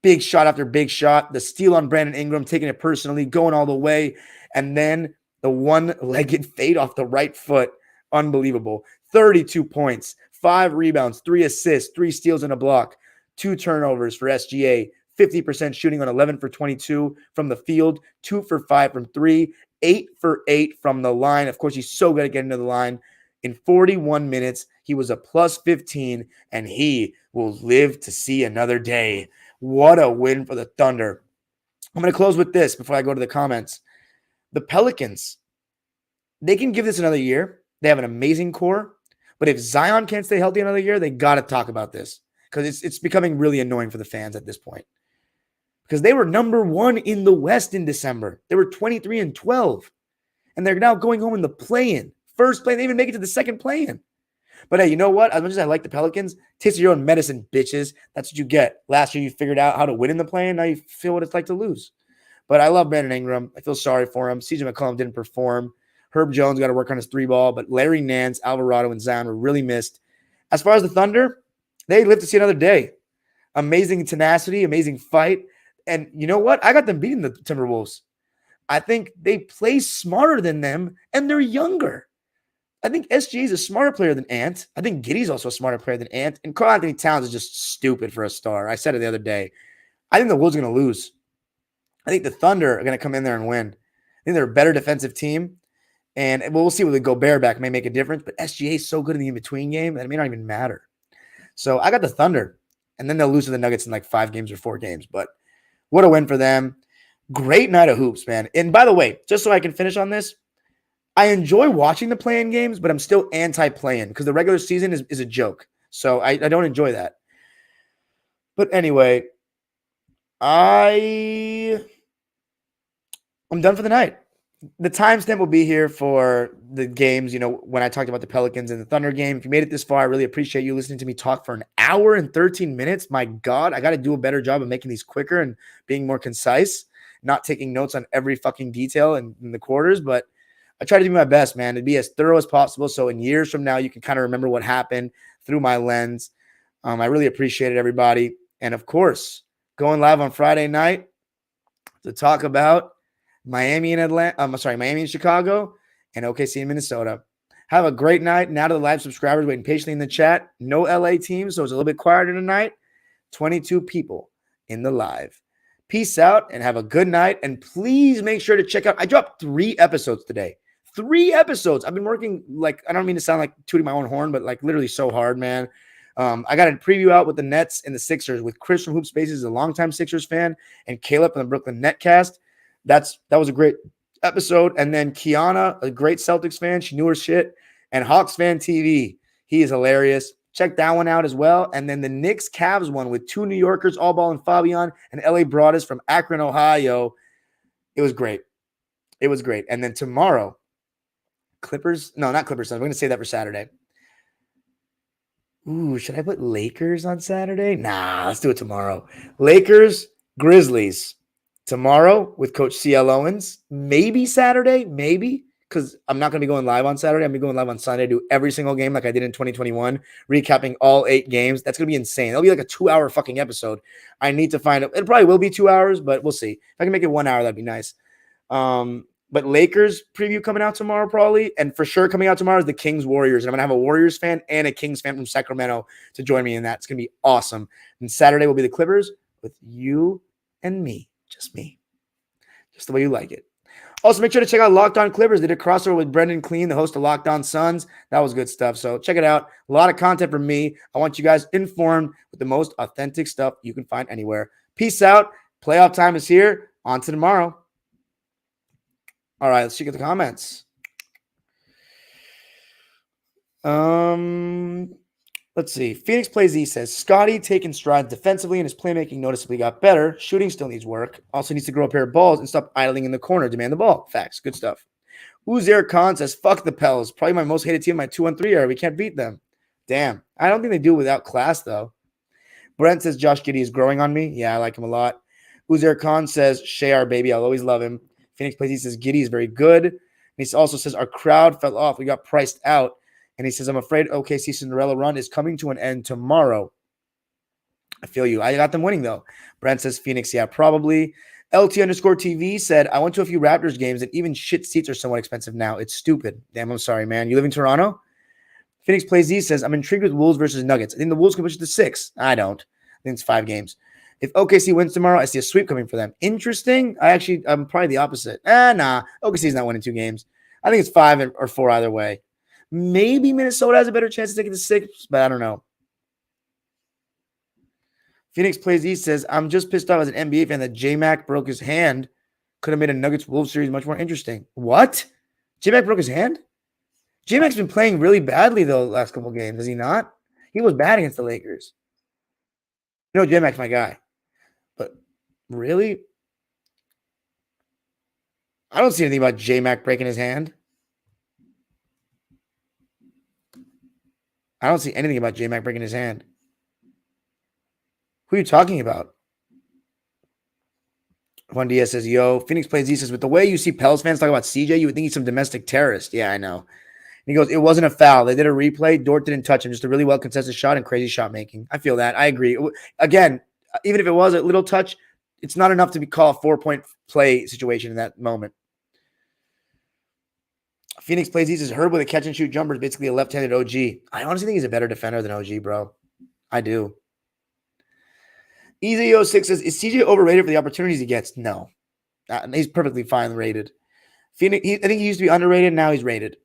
Big shot after big shot. The steal on Brandon Ingram, taking it personally, going all the way. And then the one-legged fade off the right foot. Unbelievable. 32 points, 5 rebounds, 3 assists, 3 steals and a block, 2 turnovers for SGA, 50% shooting on 11 for 22 from the field, 2 for 5 from 3, 8 for 8 from the line. Of course, he's so good at getting to the line. In 41 minutes, he was a plus 15, and he will live to see another day. What a win for the Thunder. I'm going to close with this before I go to the comments. The Pelicans, they can give this another year. They have an amazing core. But if Zion can't stay healthy another year, they got to talk about this because it's becoming really annoying for the fans at this point. Because they were number 1 in the West in December. They were 23-12. And they're now going home in the play-in. First play, they even make it to the second play-in. But hey, you know what? As much as I like the Pelicans, taste your own medicine, bitches. That's what you get. Last year, you figured out how to win in the play-in. Now you feel what it's like to lose. But I love Brandon Ingram. I feel sorry for him. CJ McCollum didn't perform. Herb Jones got to work on his 3-ball. But Larry Nance, Alvarado, and Zion were really missed. As far as the Thunder, they live to see another day. Amazing tenacity, amazing fight. And you know what? I got them beating the Timberwolves. I think they play smarter than them, and they're younger. I think SGA is a smarter player than Ant. I think Giddey's also a smarter player than Ant. And Karl Anthony Towns is just stupid for a star. I said it the other day. I think the Wolves are going to lose. I think the Thunder are going to come in there and win. I think they're a better defensive team. And we'll see with the Gobert back may make a difference. But SGA is so good in the in-between game that it may not even matter. So I got the Thunder. And then they'll lose to the Nuggets in like 5 games or 4 games. But what a win for them. Great night of hoops, man. And by the way, just so I can finish on this, I enjoy watching the play-in games, but I'm still anti-play-in because the regular season is a joke. So I don't enjoy that. But anyway, I'm done for the night. The timestamp will be here for the games, when I talked about the Pelicans and the Thunder game. If you made it this far, I really appreciate you listening to me talk for an hour and 13 minutes. My God, I got to do a better job of making these quicker and being more concise, not taking notes on every fucking detail in the quarters, but I try to do my best, man, to be as thorough as possible. So in years from now, you can kind of remember what happened through my lens. I really appreciate it, everybody. And of course, going live on Friday night to talk about Miami and Chicago and OKC in Minnesota. Have a great night. Now to the live subscribers waiting patiently in the chat. No LA team, so it's a little bit quieter tonight. 22 people in the live. Peace out and have a good night. And please make sure to check out. I dropped 3 episodes today. 3 episodes. I've been working I don't mean to sound like tooting my own horn, but literally so hard, man. I got a preview out with the Nets and the Sixers with Chris from Hoop Spaces, a longtime Sixers fan, and Caleb from the Brooklyn Netcast. That was a great episode. And then Kiana, a great Celtics fan. She knew her shit. And Hawks Fan TV. He is hilarious. Check that one out as well. And then the Knicks Cavs one with 2 New Yorkers, All Ball and Fabian, and LA Broadus from Akron, Ohio. It was great. And then tomorrow, not Clippers. I'm going to say that for Saturday. Ooh, should I put Lakers on Saturday? Nah, let's do it tomorrow. Lakers, Grizzlies. Tomorrow with Coach C.L. Owens. Maybe Saturday, maybe. because I'm not going to be going live on Saturday. I'm going to be going live on Sunday, do every single game like I did in 2021, recapping all 8 games. That's going to be insane. It'll be like a 2-hour fucking episode. I need to find it. It probably will be 2 hours, but we'll see. If I can make it 1 hour, that'd be nice. But Lakers preview coming out tomorrow probably, and for sure coming out tomorrow is the Kings-Warriors. And I'm going to have a Warriors fan and a Kings fan from Sacramento to join me in that. It's going to be awesome. And Saturday will be the Clippers with you and me. Just me. Just the way you like it. Also, make sure to check out Locked On Clippers. They did a crossover with Brendan Clean, the host of Locked On Suns. That was good stuff. So check it out. A lot of content from me. I want you guys informed with the most authentic stuff you can find anywhere. Peace out. Playoff time is here. On to tomorrow. All right, let's check out the comments. Let's see. Phoenix Plays E says, Scotty taking strides defensively and his playmaking noticeably got better. Shooting still needs work. Also needs to grow a pair of balls and stop idling in the corner. Demand the ball. Facts. Good stuff. Uzair Khan says, fuck the Pels. Probably my most hated team in my 2-1-3 era. We can't beat them. Damn. I don't think they do it without class, though. Brent says, Josh Giddey is growing on me. Yeah, I like him a lot. Uzair Khan says, Shai, our baby. I'll always love him. Phoenix Plays E says, Giddey is very good. And he also says, our crowd fell off. We got priced out. And he says, I'm afraid OKC Cinderella run is coming to an end tomorrow. I feel you. I got them winning, though. Brent says, Phoenix, yeah, probably. LT_TV said, I went to a few Raptors games, and even shit seats are somewhat expensive now. It's stupid. Damn, I'm sorry, man. You live in Toronto? Phoenix Plays Z says, I'm intrigued with Wolves versus Nuggets. I think the Wolves can push it to 6. I don't. I think it's 5 games. If OKC wins tomorrow, I see a sweep coming for them. Interesting. I'm probably the opposite. Nah. OKC's not winning 2 games. I think it's 5 or 4 either way. Maybe Minnesota has a better chance to take it to 6, but I don't know. Phoenix Plays East says, I'm just pissed off as an NBA fan that J-Mac broke his hand. Could have made a Nuggets-Wolves series much more interesting. What? J-Mac broke his hand? J-Mac's been playing really badly, though, the last couple games. Has he not? He was bad against the Lakers. You know, J-Mac's my guy. But really? I don't see anything about J-Mac breaking his hand. I don't see anything about J-Mac breaking his hand. Who are you talking about? Juan Diaz says, yo, Phoenix Plays E says, with the way you see Pels fans talk about CJ, you would think he's some domestic terrorist. Yeah, I know. And he goes, it wasn't a foul. They did a replay. Dort didn't touch him. Just a really well-contested shot and crazy shot making. I feel that. I agree. Again, even if it was a little touch, it's not enough to be called a 4-point play situation in that moment. Phoenix Plays E says, Herb with a catch-and-shoot jumper is basically a left-handed OG. I honestly think he's a better defender than OG, bro. I do. Easy06 says, is CJ overrated for the opportunities he gets? No. He's perfectly fine rated. I think he used to be underrated. Now he's rated.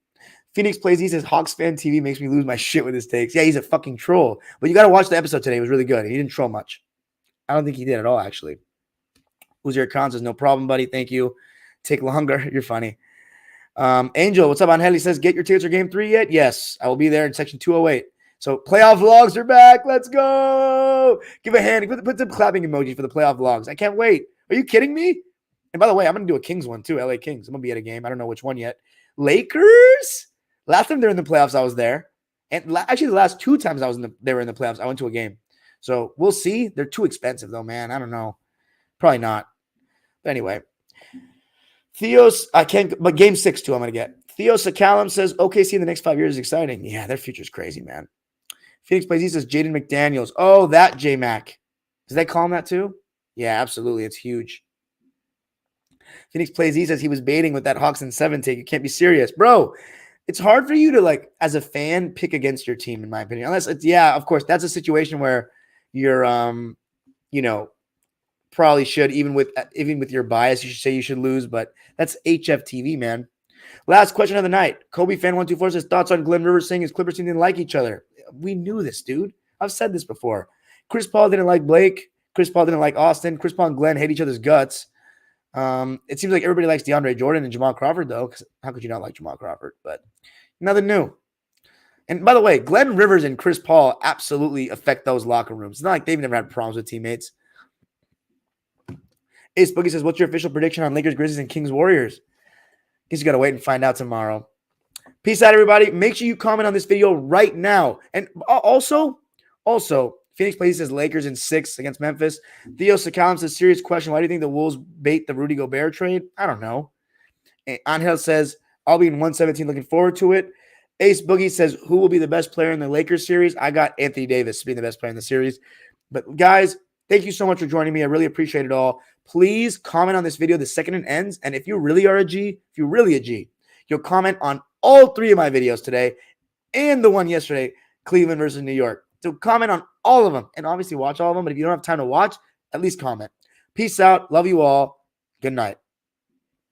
Phoenix Plays, he says, Hawks fan TV makes me lose my shit with his takes. Yeah, he's a fucking troll. But you got to watch the episode today. It was really good. He didn't troll much. I don't think he did at all, actually. Uzair Khan says, no problem, buddy. Thank you. Take longer. You're funny. Angel, what's up, Angel? He says, get your tickets for game 3 yet? Yes. I will be there in section 208. So playoff vlogs are back. Let's go. Give a hand. Put some clapping emojis for the playoff vlogs. I can't wait. Are you kidding me? And by the way, I'm going to do a Kings one too. LA Kings. I'm going to be at a game. I don't know which one yet. Lakers? Last time they're in the playoffs, I was there. And actually, the last 2 times they were in the playoffs, I went to a game. So we'll see. They're too expensive though, man. I don't know. Probably not. But anyway. Theos, I can't, but game 6 too, I'm going to get. Theo Siakam says, OKC in the next 5 years is exciting. Yeah, their future's crazy, man. Phoenix Plays, he says, Jaden McDaniels. Oh, that J-Mac. Did they call him that too? Yeah, absolutely. It's huge. Phoenix Plays, he says he was baiting with that Hawks in 7 take. You can't be serious. Bro, it's hard for you to, like, as a fan, pick against your team, in my opinion. Unless it's, yeah, of course, that's a situation where you're, you know, probably should, even with your bias, you should say you should lose, but that's HFTV, man. Last question of the night. Kobe fan 124 says, thoughts on Glenn Rivers saying his Clippers team didn't like each other. We knew this, dude. I've said this before. Chris Paul didn't like Blake. Chris Paul didn't like Austin. Chris Paul and Glenn hate each other's guts. It seems like everybody likes DeAndre Jordan and Jamal Crawford, though, because how could you not like Jamal Crawford? But nothing new. And by the way, Glenn Rivers and Chris Paul absolutely affect those locker rooms. It's not like they've never had problems with teammates. Ace Boogie says, what's your official prediction on Lakers, Grizzlies, and Kings, Warriors? He's got to wait and find out tomorrow. Peace out, everybody. Make sure you comment on this video right now. And also, Phoenix Plays says Lakers in 6 against Memphis. Theo Siakam says, serious question. Why do you think the Wolves bait the Rudy Gobert trade? I don't know. And Angel says, I'll be in 117. Looking forward to it. Ace Boogie says, who will be the best player in the Lakers series? I got Anthony Davis being the best player in the series. But guys, thank you so much for joining me. I really appreciate it all. Please comment on this video the second it ends. And if you really are a G, if you're really a G, you'll comment on all 3 of my videos today and the one yesterday, Cleveland versus New York. So comment on all of them and obviously watch all of them. But if you don't have time to watch, at least comment. Peace out. Love you all. Good night.